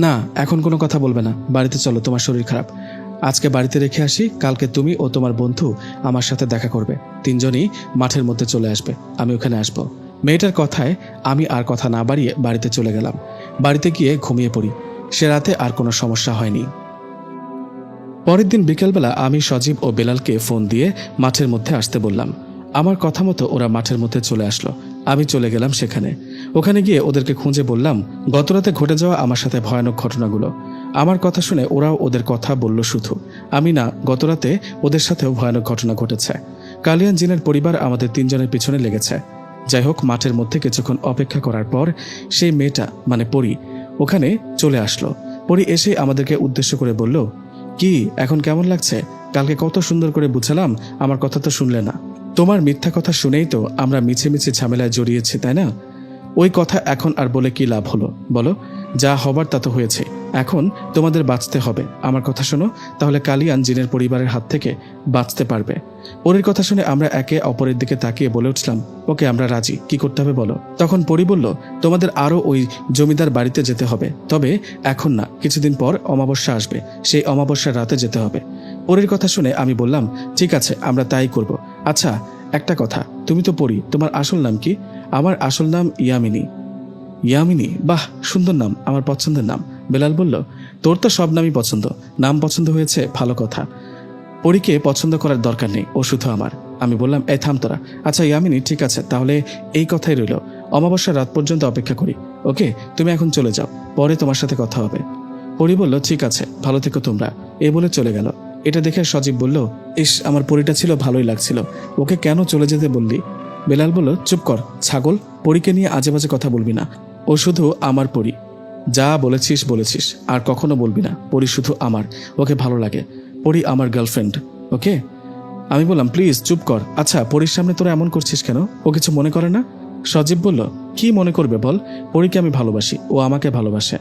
না এখন কোনো কথা বলবে না, বাড়িতে চলো, তোমার শরীর খারাপ। আজকে বাড়িতে রেখে আসি, কালকে তুমি ও তোমার বন্ধু আমার সাথে দেখা করবে, তিনজনই মাঠের মধ্যে চলে আসবে, আমি ওখানে আসবো। মেয়েটার কথায় আমি আর কথা না বাড়িয়ে বাড়িতে চলে গেলাম। বাড়িতে গিয়ে ঘুমিয়ে পড়ি। সে রাতে আর কোনো সমস্যা হয়নি। পরের দিন বিকেলবেলা আমি সজীব ও বেলালকে ফোন দিয়ে মাঠের মধ্যে আসতে বললাম। আমার কথা মতো ওরা মাঠের মধ্যে চলে আসলো। আমি চলে গেলাম সেখানে। ওখানে গিয়ে ওদেরকে খুঁজে বললাম গতরাতে ঘটে যাওয়া আমার সাথে ভয়ানক ঘটনাগুলো। আমার কথা শুনে ওরাও ওদের কথা বলল। শুধু আমি না, গতরাতে ওদের সাথেও ভয়ানক ঘটনা ঘটেছে। কালিয়ান জিনের পরিবার আমাদের তিনজনের পিছনে লেগেছে। যাই হোক, মাঠের মধ্যে কিছুক্ষণ অপেক্ষা করার পর সেই মেয়েটা মানে পরি ওখানে চলে আসলো। পরি এসে আমাদেরকে উদ্দেশ্য করে বলল, কি এখন কেমন লাগছে? কালকে কত সুন্দর করে বুঝালাম, আমার কথা তো শুনলে না। তোমার মিথ্যা কথা শুনেই তো আমরা মিছে মিছে ঝামেলায় জড়িয়েছি, তাই না? ওই কথা এখন আর বলে কি লাভ হলো বলো? যা হবার তা তো হয়েছে, এখন তোমাদের বাঁচতে হবে। আমার কথা শোনো, তাহলে কালিয়ান জিনের পরিবারের হাত থেকে বাঁচতে পারবে। পরির কথা শুনে আমরা একে অপরের দিকে তাকিয়ে বলে উঠলাম, ওকে, আমরা রাজি, কি করতে হবে বলো। তখন পরি বলল, তোমাদের আরও ওই জমিদার বাড়িতে যেতে হবে, তবে এখন না, কিছুদিন পর অমাবস্যা আসবে, সেই অমাবস্যার রাতে যেতে হবে। পরির কথা শুনে আমি বললাম, ঠিক আছে, আমরা তাই করব। আচ্ছা একটা কথা, তুমি তো পরি, তোমার আসল নাম কি? আমার আসল নাম ইয়ামিনী। ইয়ামিনী, বাহ, সুন্দর নাম, আমার পছন্দের নাম। বেলাল বলল, তোর তো সব নামই পছন্দ, নাম পছন্দ হয়েছে, ভালো কথা। পরীকে পছন্দ করার দরকার নেই, ও শুধু আমার। আমি বললাম, এই থাম তোরা। আচ্ছা ইয়ামিনী, ঠিক আছে, তাহলে এই কথাই রইল, অমাবস্যার রাত পর্যন্ত অপেক্ষা করি। ওকে, তুমি এখন চলে যাও, পরে তোমার সাথে কথা হবে। পরি বলল, ঠিক আছে, ভালো থেকো তোমরা। এ বলে চলে গেল। এটা দেখে সজীব বলল, ইস, আমার পরিটা ছিল, ভালোই লাগছিল, ওকে কেন চলে যেতে বললি? বেলাল বলল, চুপ কর ছাগল, পরীকে নিয়ে আজে বাজে কথা বলবি না, ও শুধু আমার পরি। যা বলেছিস বলেছিস, আর কখনো বলবি না, পরি শুধু আমার, ওকে ভালো লাগে, পরি আমার গার্লফ্রেন্ড, ওকে। আমি বললাম, প্লিজ চুপ কর। আচ্ছা, পরির সামনে তোরা এমন করছিস কেন? ও কিছু মনে করে না? সজীব বলল, কি মনে করবে বল, পরীকে আমি ভালোবাসি, ও আমাকে ভালোবাসে।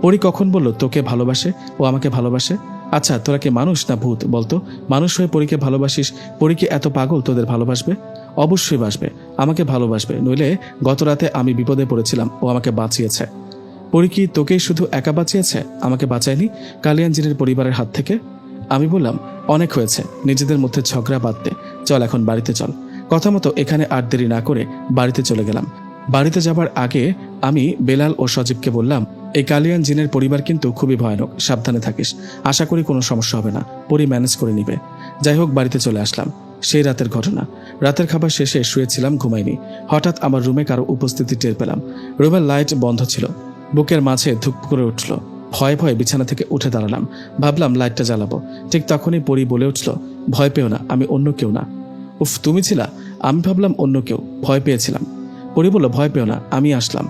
পরি কখন বলল তোকে ভালোবাসে, ও আমাকে ভালোবাসে? আচ্ছা, তোরা কি মানুষ না ভূত বলতো? মানুষ হয়ে পরীকে ভালোবাসিস, পরি কি এত পাগল তোদের ভালোবাসবে? অবশ্যই বাসবে, আমাকে ভালোবাসবে, নইলে গত রাতে আমি বিপদে পড়েছিলাম, ও আমাকে বাঁচিয়েছে। পরি কি তোকেই শুধু একা বাঁচিয়েছে, আমাকে বাঁচায়নি কালিয়ান জিনের পরিবারের হাত থেকে? আমি বললাম, অনেক হয়েছে, নিজেদের মধ্যে ঝগড়া বাঁধতে, চল এখন বাড়িতে চল। কথা মতো এখানে আর দেরি না করে বাড়িতে চলে গেলাম। বাড়িতে যাবার আগে আমি বেলাল ও সজীবকে বললাম, এই কালিয়ান জিনের পরিবার কিন্তু খুবই ভয়ানক, সাবধানে থাকিস, আশা করি কোনো সমস্যা হবে না, পরি ম্যানেজ করে নিবে। যাই হোক, বাড়িতে চলে আসলাম। সেই রাতের ঘটনা, রাতের খাবার শেষে শুয়েছিলাম, ঘুমাইনি। হঠাৎ আমার রুমে কারো উপস্থিতি টের পেলাম। রুমের লাইট বন্ধ ছিল। বুকের মাঝে ধুপ করে উঠল। ভয়ে ভয়ে বিছানা থেকে উঠে দাঁড়ালাম, ভাবলাম লাইটটা জ্বালাবো। ঠিক তখনই পরি বলে উঠল, ভয় পেও না, আমি অন্য কেউ না। উফ, তুমি ছিলা? আমি ভাবলাম অন্য কেউ, ভয় পেয়েছিলাম। পরি বলল, ভয় পেও না, আমি আসলাম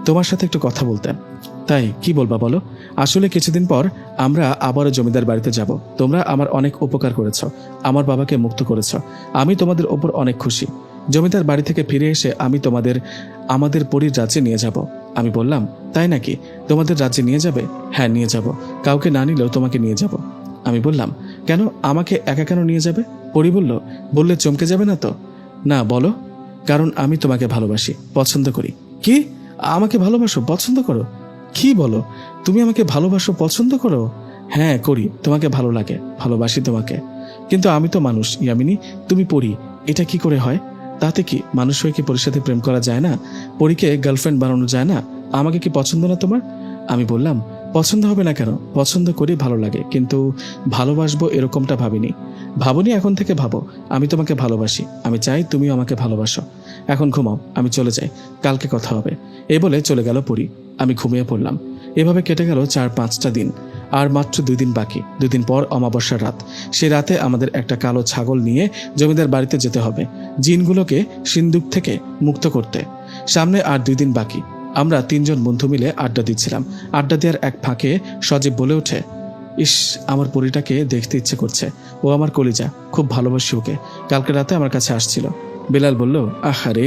তোমার সাথে একটু কথা বলতে। তাই কি বলবা বলো? আসলে কিছুদিন পর আমরা আবারও জমিদার বাড়িতে যাব। তোমরা আমার অনেক উপকার করেছ, আমার বাবাকে মুক্ত করেছ, আমি তোমাদের ওপর অনেক খুশি। জমিদার বাড়ি থেকে ফিরে এসে আমি তোমাদের আমাদের পরীর রাজ্যে নিয়ে যাব। আমি বললাম, তাই নাকি, তোমাদের রাজ্যে নিয়ে যাবে? হ্যাঁ, নিয়ে যাব, কাউকে না নিলেও তোমাকে নিয়ে যাব। আমি বললাম, কেন, আমাকে একা কেন নিয়ে যাবে? পরি বলল, বললে চমকে যাবে না তো? না, বলো। কারণ আমি তোমাকে ভালোবাসি, পছন্দ করি। কি, আমাকে ভালোবাসো, পছন্দ করো? কি বলো, তুমি আমাকে ভালোবাসো, পছন্দ করো? হ্যাঁ করি, তোমাকে ভালো লাগে, ভালোবাসি তোমাকে। কিন্তু আমি তো মানুষ ইয়ামিনী, তুমি পরি, এটা কি করে হয়? তাতে কি, মানুষ হয়ে কি পরির সাথে প্রেম করা যায় না? পরীকে গার্লফ্রেন্ড বানানো যায় না? আমাকে কি পছন্দ না তোমার? আমি বললাম, পছন্দ হবে না কেন, পছন্দ করি, ভালো লাগে, কিন্তু ভালোবাসবো এরকমটা ভাবিনি। ভাবনি, এখন থেকে ভাবো, আমি তোমাকে ভালোবাসি, আমি চাই তুমিও আমাকে ভালোবাসো। এখন ঘুমাও, আমি চলে যাই, কালকে কথা হবে। এই বলে চলে গেল পরি। আমি ঘুমিয়ে পড়লাম। এভাবে কেটে গেল 4-5টা দিন। আর মাত্র 2 দিন বাকি। 2 দিন পর অমাবস্যার রাত। সে রাতে আমাদের একটা কালো ছাগল নিয়ে জমিদার বাড়িতে যেতে হবে, জিনগুলোকে সিন্দুক থেকে মুক্ত করতে। সামনে আর 2 দিন বাকি। আমরা 3জন বন্ধু মিলে আড্ডা দিচ্ছিলাম। আড্ডা দেওয়ার এক ফাঁকে সজীব বলে ওঠে, ইস, আমার পরীটাকে দেখতে ইচ্ছে করছে, ও আমার কলিজা, খুব ভালোবাসি ওকে, কালকে রাতে আমার কাছে আসছিল। বেলাল বলল, আহারে,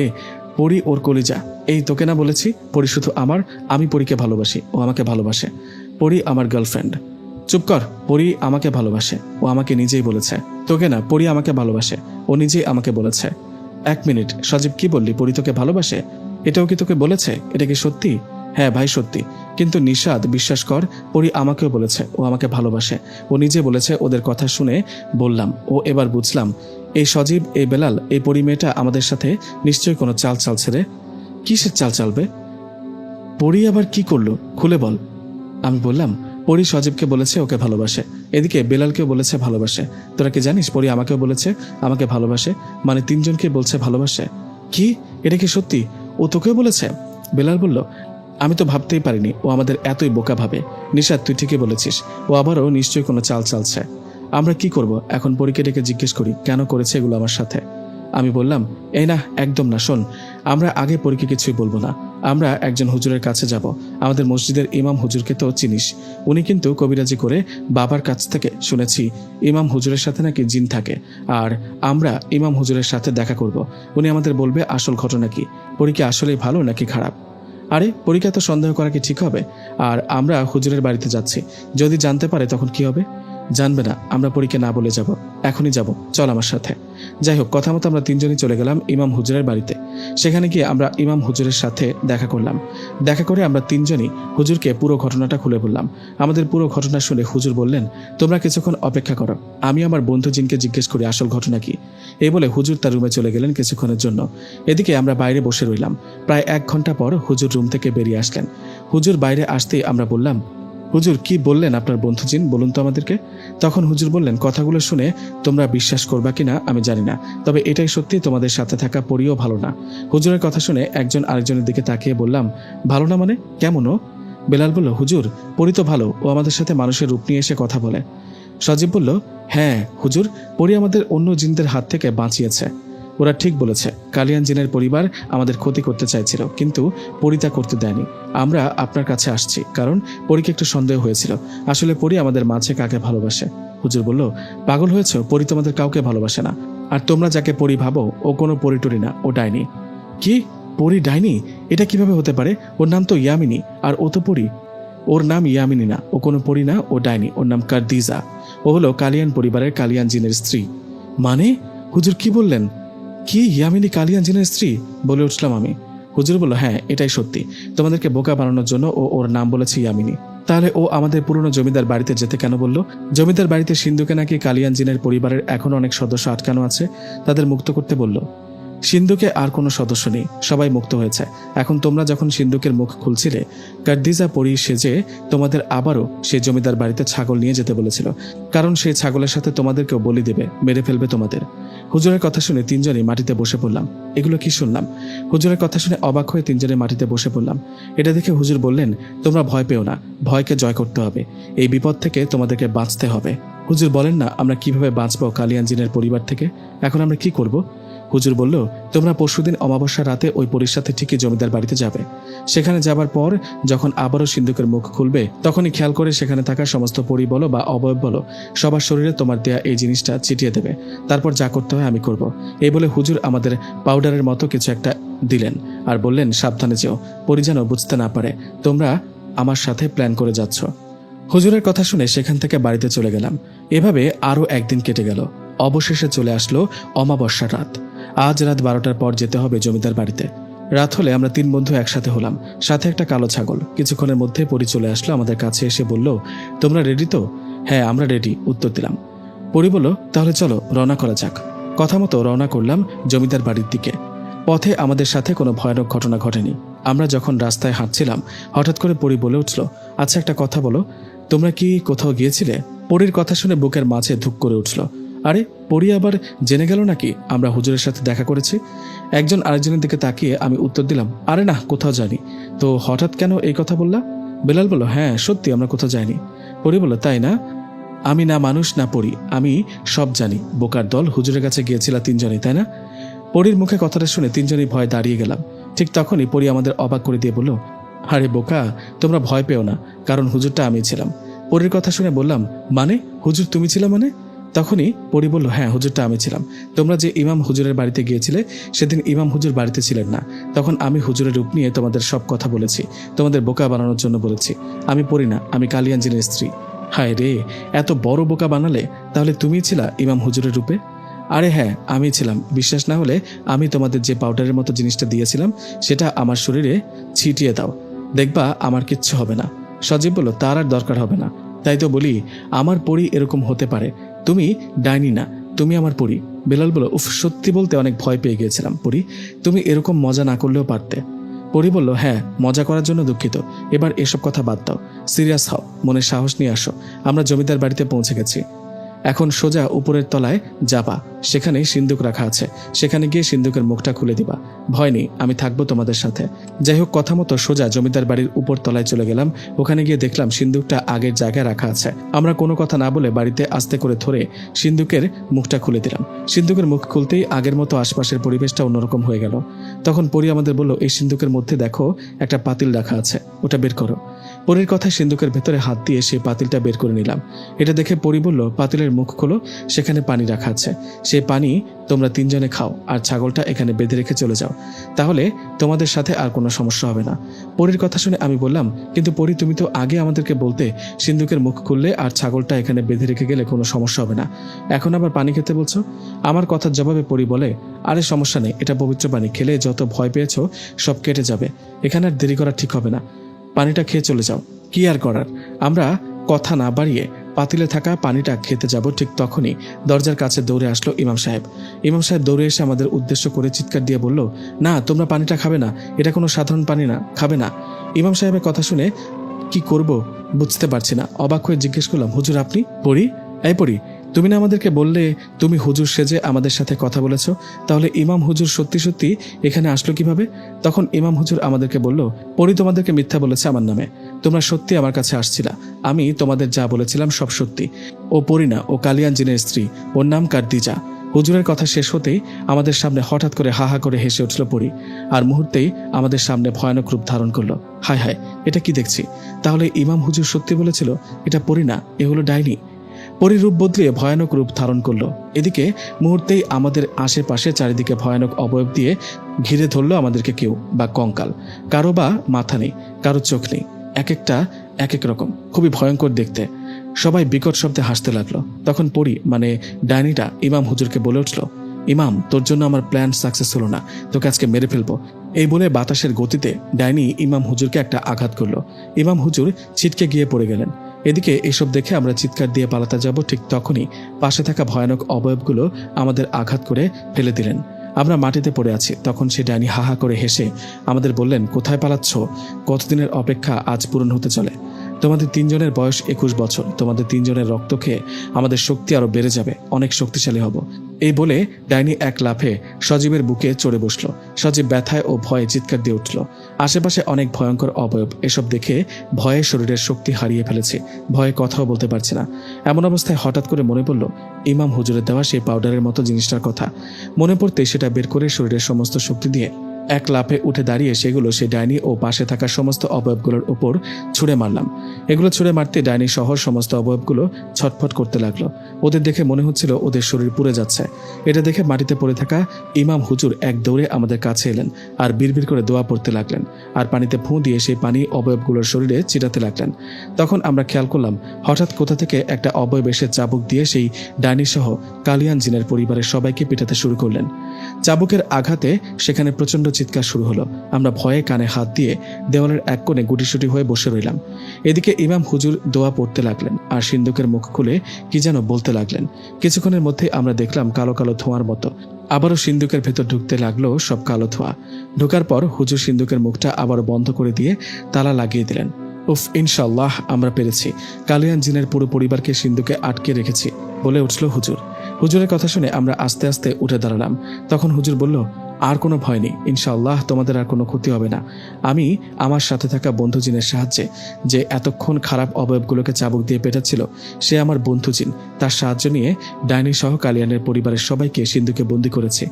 পরী ওর কলিজা। এই তোকে না বলেছি পরী শুধু আমার, আমি পরীকে ভালোবাসি, ও আমাকে ভালোবাসে। পরী আমার গার্লফ্রেন্ড। চুপ কর, পরী আমাকে ভালোবাসে, ও আমাকে নিজেই বলেছে। তোকে না, পরী আমাকে ভালোবাসে, ও নিজেই আমাকে বলেছে। 1 মিনিট, সজীব কি বললি? পরী তোকে ভালোবাসে? এটাও কি তোকে বলেছে? এটা কি সত্যি? হ্যাঁ ভাই, সত্যি। কিন্তু নিশাদ, বিশ্বাস কর, পরী আমাকেও বলেছে ও আমাকে ভালোবাসে, ও নিজে বলেছে। ওদের কথা শুনে বললাম, ও এবার বুঝলাম, এই সজীব, এই বেলাল, এই পরী মেয়েটা আমাদের সাথে নিশ্চয়ই কোনো চাল চালছে রে। কিসের চাল চালবে? পরী আবার কি করলো, খুলে বল। আমি বললাম, পরী সজীবকে বলেছে ওকে ভালোবাসে, এদিকে বেলালকেও বলেছে ভালোবাসে। তোরা কি জানিস পরী আমাকেও বলেছে আমাকে ভালোবাসে? মানে 3 জনকে বলছে ভালোবাসে। কি, এটা কি সত্যি? ও তোকেও বলেছে? বেলাল বলল, আমি তো ভাবতেই পারিনি ও আমাদের এতই বোকা ভাবে। নিশাদ, তুই ঠিকই বলেছিস, ও আবারও নিশ্চয়ই কোনো চাল চালছে। আমরা কি করব এখন? পরীকে ডেকে জিজ্ঞেস করি কেন করেছে এগুলো আমার সাথে। আমি বললাম, এই না, একদম না, শোন, আমরা আগে পরীকে কিছুই বলবো না। আমরা একজন হুজুরের কাছে যাব, আমাদের মসজিদের ইমাম হুজুরকে তো চিনিস, উনি কিন্তু কবিরাজি করে বাবার কাছ থেকে শুনেছি ইমাম হুজুরের সাথে নাকি জিন থাকে, আর আমরা ইমাম হুজুরের সাথে দেখা করব। উনি আমাদের বলবে আসল ঘটনা কি, পরীকে আসলেই ভালো নাকি খারাপ। আরে, পরীকে তো সন্দেহ করা কি ঠিক হবে? আর আমরা হুজুরের বাড়িতে যাচ্ছি, যদি জানতে পারে তখন কি হবে? জানবে না, আমরা পরীকে না বলে যাব, এখনই যাব, চল আমার সাথে। যাই হোক, কথা মতো আমরা 3 জনই চলে গেলাম ইমাম হুজুরের বাড়িতে। সেখানে গিয়ে আমরা ইমাম হুজুরের সাথে দেখা করলাম। দেখা করে আমরা 3 জনই হুজুরকে পুরো ঘটনাটা খুলে বললাম। আমাদের পুরো ঘটনা শুনে হুজুর বললেন, তোমরা কিছুক্ষণ অপেক্ষা করো, আমি আমার বন্ধু জিনকে জিজ্ঞেস করি আসল ঘটনা কি। এই বলে হুজুর তার রুমে চলে গেলেন কিছুক্ষণের জন্য। এদিকে আমরা বাইরে বসে রইলাম। প্রায় 1 ঘন্টা পর হুজুর রুম থেকে বেরিয়ে আসলেন। হুজুর বাইরে আসতেই আমরা বললাম, হুজুর কি বললেন আপনার বন্ধু জিন, বলুন তো আমাদেরকে। তখন হুজুর বললেন, কথাগুলো শুনে তোমরা বিশ্বাস করবা কিনা আমি জানি না, তবে এটাই সত্যি, তোমাদের সাথে থাকা পরীও ভালো না। হুজুরের কথা শুনে একজন আরেকজনের দিকে তাকিয়ে বললাম, ভালো না মানে কেমন ও? বেলাল বলল, হুজুর, পরী তো ভালো, ও আমাদের সাথে মানুষের রূপ নিয়ে এসে কথা বলে। সজীব বলল, হ্যাঁ হুজুর, পরী আমাদের অন্য জিনদের হাত থেকে বাঁচিয়েছে। ওরা ঠিক বলেছে, কালিয়ান জিনের পরিবার আমাদের ক্ষতি করতে চাইছিল, কিন্তু পরী তা করতে দেয়নি। আমরা আপনার কাছে আসছি কারণ পরীকে একটু সন্দেহ হয়েছিল, আসলে পরী আমাদের মাঝে কাকে ভালোবাসে। হুজুর বলল, পাগল হয়েছ, পরী তোমাদের কাউকে ভালোবাসে না। আর তোমরা যাকে পরী ভাবো ও কোনো পরী টরী না, ও ডাইনি। কি, পরী ডাইনি? এটা কিভাবে হতে পারে? ওর নাম তো ইয়ামিনী, আর ও তো পরী। ওর নাম ইয়ামিনী না, ও কোনো পরী না, ও ডাইনি, ওর নাম কারদিজা। ও হলো কালিয়ান পরিবারের কালিয়ান জিনের স্ত্রী। মানে? হুজুর কি বললেন? কি, ইয়ামিনী কালিয়ান জিনের স্ত্রী? বলে উঠলাম আমি। হুজুর বলল, হ্যাঁ এটাই সত্যি, তোমাদেরকে বোকা বানানোর জন্য ও ওর নাম বলেছে ইয়ামিনী। তাহলে ও আমাদের পুরনো জমিদার বাড়িতে যেতে কেন বলল? জমিদার বাড়িতে সিন্ধুকে নাকি কালিয়ান জিনের পরিবারের এখনো অনেক সদস্য আটকানো আছে, তাদের মুক্ত করতে বলল। সিন্ধুকে আর কোনো সদস্য নেই, সবাই মুক্ত হয়েছে। এখন তোমরা যখন সিন্ধুকের মুখ খুলছিলে, কার্দিজা পরী সেজে তোমাদের আবারও সেই জমিদার বাড়িতে ছাগল নিয়ে যেতে বলেছিল, কারণ সেই ছাগলের সাথে তোমাদেরকেও বলি দেবে, মেরে ফেলবে তোমাদের। হুজুরের কথা শুনে 3 জনই মাটিতে বসে পড়লাম। এগুলো কি শুনলাম? হুজুরের কথা শুনে অবাক হয়ে 3 জনে মাটিতে বসে পড়লাম। এটা দেখে হুজুর বললেন, তোমরা ভয় পেও না, ভয়কে জয় করতে হবে, এই বিপদ থেকে তোমাদেরকে বাঁচতে হবে। হুজুর বলেন না আমরা কিভাবে বাঁচবো কালিয়ান জিনের পরিবার থেকে, এখন আমরা কি করব? হুজুর বলল, তোমরা পরশুদিন অমাবস্যা রাতে ওই পরীর সাথে ঠিকই জমিদার বাড়িতে যাবে। সেখানে যাবার পর যখন আবারও সিন্ধুকের মুখ খুলবে, তখনই খেয়াল করে সেখানে থাকা সমস্ত পরী বলো বা অবয়ব বলো, সবার শরীরে তোমার দেয়া এই জিনিসটা ছিটিয়ে দেবে। তারপর যা করতে হয় আমি করব। এই বলে হুজুর আমাদের পাউডারের মতো কিছু একটা দিলেন আর বললেন, সাবধানে যেও, পরী যেন বুঝতে না পারে তোমরা আমার সাথে প্ল্যান করে যাচ্ছ। হুজুরের কথা শুনে সেখান থেকে বাড়িতে চলে গেলাম। এভাবে আরও একদিন কেটে গেল। অবশেষে চলে আসলো অমাবস্যার রাত। আজ রাত 12টার পর যেতে হবে জমিদার বাড়িতে। রাত হলে আমরা 3 বন্ধু একসাথে হলাম, সাথে একটা কালো ছাগল। কিছুক্ষণের মধ্যে পরী চলে আসলো আমাদের কাছে, এসে বলল, তোমরা রেডি তো? হ্যাঁ আমরা রেডি, উত্তর দিলাম। পরী বলল, তাহলে চলো রওনা করা যাক। কথা মতো রওনা করলাম জমিদার বাড়ির দিকে। পথে আমাদের সাথে কোনো ভয়ানক ঘটনা ঘটেনি। আমরা যখন রাস্তায় হাঁটছিলাম, হঠাৎ করে পরী বলে উঠল, আচ্ছা একটা কথা বলো, তোমরা কি কোথাও গিয়েছিলে? পরীর কথা শুনে বুকের মাঝে ধুক করে উঠল। আরে, পরী আবার জেনে গেল নাকি আমরা হুজুরের সাথে দেখা করেছি? একজন আরেকজনের দিকে তাকিয়ে আমি উত্তর দিলাম, আরে না, কোথাও যাইনি। তো হঠাৎ কেন এই কথা বললা? বেলাল বলল, হ্যাঁ সত্যি আমরা কোথাও যাইনি। পরী বলল, তাই না? আমি না মানুষ না পরী, আমি সব জানি। বোকার দল, হুজুরের কাছে গিয়েছিল 3 জনই, তাই না? পরীর মুখে কথাটা শুনে 3 জনই ভয়ে দাঁড়িয়ে গেলাম। ঠিক তখনই পরী আমাদের অবাক করে দিয়ে বলল, আরে বোকা, তোমরা ভয় পেও না, কারণ হুজুরটা আমি ছিলাম। পরীর কথা শুনে বললাম, মানে হুজুর তুমি ছিলে মানে? তখনই পরী বলল, হ্যাঁ হুজুরটা আমি ছিলাম। তোমরা যে ইমাম হুজুরের বাড়িতে গিয়েছিলে সেদিন ইমাম হুজুর বাড়িতে ছিলেন না। তখন আমি হুজুরের রূপ নিয়ে তোমাদের সব কথা বলেছি, তোমাদের বোকা বানানোর জন্য বলেছি। আমি পড়ি না, আমি কালিয়ান জিনের স্ত্রী। হায় রে, এত বড় বোকা বানালে, তাহলে তুমিই ছিলা ইমাম হুজুরের রূপে? আরে হ্যাঁ আমি ছিলাম, বিশ্বাস না হলে আমি তোমাদের যে পাউডারের মতো জিনিসটা দিয়েছিলাম সেটা আমার শরীরে ছিটিয়ে দাও, দেখবা আমার কিচ্ছু হবে না। সজীব বলল, তার আর দরকার হবে না। তাই তো বলি আমার পরী এরকম হতে পারে, তুমি ডাইনি না, তুমি আমার পরী। বেলাল বলল, উফ, সত্যি বলতে অনেক ভয় পেয়ে গিয়েছিলাম পরী, তুমি এরকম মজা না করলেও পারতে। পরী বলল, হ্যাঁ মজা করার জন্য দুঃখিত, এবার এসব কথা বাদ দাও, সিরিয়াস হও, মনে সাহস নিয়ে আসো। আমরা জমিদার বাড়িতে পৌঁছে গেছি, এখন সোজা উপরের তলায় যাবা, সেখানে সিন্দুক রাখা আছে, সেখানে গিয়ে সিন্দুকের মুখটা খুলে দিবা। ভয় নেই, আমি থাকবো তোমাদের সাথে। যাই হোক, কথা মতো সোজা জমিদার বাড়ির উপর তলায় চলে গেলাম। ওখানে গিয়ে দেখলাম সিন্দুকটা আগের জায়গায় রাখা আছে। আমরা কোনো কথা না বলে বাড়িতে আস্তে করে ধরে সিন্দুকের মুখটা খুলে দিলাম। সিন্দুকের মুখ খুলতেই আগের মতো আশপাশের পরিবেশটা অন্যরকম হয়ে গেল। তখন পরী আমাদের বলল, এই সিন্দুকের মধ্যে দেখো একটা পাতিল রাখা আছে, ওটা বের করো। পরীর কথায় সিন্দুকের ভেতরে হাত দিয়ে সেই পাতিলটা বের করে নিলাম। এটা দেখে পরী বলল, পাতিলের মুখ খোলো, সেখানে পানি রাখা আছে, সেই পানি তোমরা তিনজনে খাও আর ছাগলটা এখানে বেঁধে রেখে চলে যাও, তাহলে তোমাদের সাথে আর কোনো সমস্যা হবে না। পরীর কথা শুনে আমি বললাম, কিন্তু পরী তুমি তো আগে আমাদেরকে বলতে সিন্দুকের মুখ খুললে আর ছাগলটা এখানে বেঁধে রেখে গেলে কোনো সমস্যা হবে না, এখন আবার পানি খেতে বলছো? আমার কথার জবাবে পরী বলে, আরে সমস্যা নেই, এটা পবিত্র পানি, খেলে যত ভয় পেয়েছো সব কেটে যাবে, এখানে আর দেরি করা ঠিক হবে না, পানিটা খেয়ে চলে যাও। কি আর করার, আমরা কথা না বাড়িয়ে পাতিলে থাকা পানিটা খেতে যাব। ঠিক তখনই দরজার কাছে দৌড়ে আসলো ইমাম সাহেব। ইমাম সাহেব দৌড়ে এসে আমাদের উদ্দেশ্য করে চিৎকার দিয়ে বলল, না তোমরা পানিটা খাবে না, এটা কোনো সাধারণ পানি না, খাবে না। ইমাম সাহেবের কথা শুনে কি করব বুঝতে পারছি না, অবাক হয়ে জিজ্ঞেস করলাম, হুজুর আপনি? পড়ি, এই পড়ি, তুমি না আমাদেরকে বললে তুমি হুজুর সেজে আমাদের সাথে কথা বলেছ, তাহলে ইমাম হুজুর সত্যি সত্যি এখানে আসলো কিভাবে? তখন ইমাম হুজুর আমাদেরকে বলল, পরী তোমাদেরকে মিথ্যা বলেছে আমার নামে, তোমরা সত্যি আমার কাছে আসছিলা, আমি তোমাদের যা বলেছিলাম সব সত্যি। ও পরী না, ও কালিয়ান জিনের স্ত্রী, ওর নাম কার্দিজা। হুজুরের কথা শেষ হতেই আমাদের সামনে হঠাৎ করে হা হা করে হেসে উঠল পরী, আর মুহূর্তেই আমাদের সামনে ভয়ানক রূপ ধারণ করলো। হায় হায়, এটা কি দেখছি? তাহলে ইমাম হুজুর সত্যি বলেছিল এটা পরী না, এ হলো ডাইনি। পরী রূপ বদলিয়ে ভয়ানক রূপ ধারণ করলো। এদিকে মুহূর্তেই আমাদের আশেপাশে চারিদিকে ভয়ানক অবয়ব দিয়ে ঘিরে ধরলো আমাদেরকে, কেউ বা কঙ্কাল, কারো বা মাথা নেই, কারো চোখ নেই, এক একটা এক এক রকম, খুবই ভয়ঙ্কর দেখতে। সবাই বিকট শব্দে হাসতে লাগলো। তখন পরী মানে ডাইনিটা ইমাম হুজুরকে বলে উঠল, ইমাম তোর জন্য আমার প্ল্যান সাকসেস হলো না, তোকে আজকে মেরে ফেলবো। এই বলে বাতাসের গতিতে ডাইনি ইমাম হুজুরকে একটা আঘাত করলো। ইমাম হুজুর ছিটকে গিয়ে পড়ে গেলেন। এদিকে এসব দেখে আমরা চিৎকার দিয়ে পালাতে যাব, ঠিক তখনই পাশে থাকা ভয়ানক অবয়বগুলো আমাদের আঘাত করে ফেলে দিলেন। আমরা মাটিতে পড়ে আছি। তখন সে ডাইনি হা হা করে হেসে আমাদের বললেন, কোথায় পালাচ্ছ? কতদিনের অপেক্ষা আজ পূরণ হতে চলে। তোমাদের তিনজনের বয়স 21 বছর, তোমাদের তিনজনের রক্ত খেয়ে আমাদের শক্তি আরো বেড়ে যাবে, অনেক শক্তিশালী হব। এই বলে ডাইনি এক লাফে সজীবের বুকে চড়ে বসলো। সজীব ব্যথায় ও ভয়ে চিৎকার দিয়ে উঠল। আশেপাশে অনেক ভয়ঙ্কর অবয়ব, এসব দেখে ভয়ে শরীরের শক্তি হারিয়ে ফেলেছে, ভয়ে কথাও বলতে পারছে না। এমন অবস্থায় হঠাৎ করে মনে পড়ল ইমাম হুজুরের দেওয়া সেই পাউডারের মতো জিনিসটার কথা। মনে পড়তেই সেটা বের করে শরীরের সমস্ত শক্তি দিয়ে এক লাফে উঠে দাঁড়িয়ে সেগুলো সে ডাইনি ও পাশে থাকা সমস্ত অবয়বগুলোর উপর ছুঁড়ে মারলাম। এগুলো ছুঁড়ে মারতে ডাইনি সহ সমস্ত অবয়বগুলো ছটফট করতে লাগলো। ওদের দেখে মনে হচ্ছিল ওদের শরীর পুড়ে যাচ্ছে। এটা দেখে মাটিতে পড়ে থাকা ইমাম হুজুর এক দৌড়ে আমাদের কাছে এলেন আর বিড়বিড় করে দোয়া পড়তে লাগলেন, আর পানিতে ফুঁ দিয়ে সেই পানি অবয়বগুলোর শরীরে ছিটাতে লাগলেন। তখন আমরা খেয়াল করলাম হঠাৎ কোথা থেকে একটা অবয়ব এসে চাবুক দিয়ে সেই ডাইনি সহ কালিয়ান জিনের পরিবারের সবাইকে পিটাতে শুরু করলেন। চাবুকের আঘাতে সেখানে প্রচন্ড চিৎকার শুরু হলো। আমরা ভয়ে কানে হাত দিয়ে দেওয়ালের এক কোণে গুটিসুটি হয়ে বসে রইলাম। এদিকে ইমাম হুজুর দোয়া পড়তে লাগলেন আর সিন্দুকের মুখ খুলে কি যেন বলতে লাগলেন। কিছুক্ষণের মধ্যে আমরা দেখলাম কালো কালো ধোঁয়ার মতো আবারও সিন্দুকের ভেতর ঢুকতে লাগলো সব কালো ধোঁয়া। ঢোকার পর হুজুর সিন্দুকের মুখটা আবারও বন্ধ করে দিয়ে তালা লাগিয়ে দিলেন। উফ, ইনশাল্লাহ আমরা পেরেছি, কালিয়ান জিনের পুরো পরিবারকে সিন্দুকে আটকে রেখেছি বলে উঠল হুজুর। হুজুরের কথা শুনে আমরা আস্তে আস্তে উঠে দাঁড়ালাম। তখন হুজুর বলল, আর কোনো ভয় নেই, ইনশাআল্লাহ তোমাদের আর কোনো ক্ষতি হবে না। আমি আমার সাথে থাকা বন্ধু জিনের সাহায্যে, যে এতক্ষণ খারাপ অবয়বগুলোকে চাবুক দিয়ে পেটাচ্ছিল, সে আমার বন্ধু জিন, তার সাহায্য নিয়ে ডাইনি সহ কালিয়ানের পরিবারের সবাইকে সিন্ধুকে বন্দী করেছে।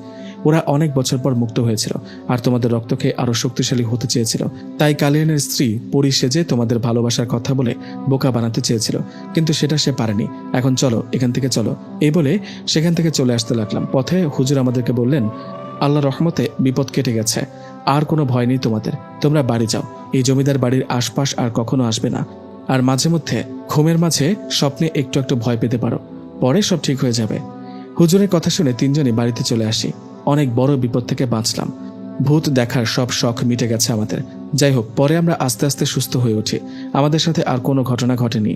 ওরা অনেক বছর পর মুক্ত হয়েছিল আর তোমাদের রক্তকে আরো শক্তিশালী হতে চেয়েছিল। তাই কালিয়ানের স্ত্রী পরি সেজে তোমাদের ভালোবাসার কথা বলে বোকা বানাতে চেয়েছিল, কিন্তু সেটা সে পারেনি। এখন চলো, এখান থেকে চলো। এই বলে সেখান থেকে চলে আসতে লাগলাম। পথে হুজুর আমাদেরকে বললেন, আল্লাহ রহমতে বিপদ কেটে গেছে, আর কোনো ভয় নেই তোমাদের, তোমরা বাড়ি যাও। এই জমিদার বাড়ির আশপাশ আর কখনো আসবে না। আর মাঝে মধ্যে ঘুমের মাঝে স্বপ্নে একটু একটু ভয় পেতে পারো, পরে সব ঠিক হয়ে যাবে। হুজুরের কথা শুনে তিনজনই বাড়িতে চলে আসি। অনেক বড় বিপদ থেকে বাঁচলাম। ভূত দেখার সব শখ মিটে গেছে আমাদের। যাই হোক, পরে আমরা আস্তে আস্তে সুস্থ হয়ে উঠি। আমাদের সাথে আর কোনো ঘটনা ঘটেনি।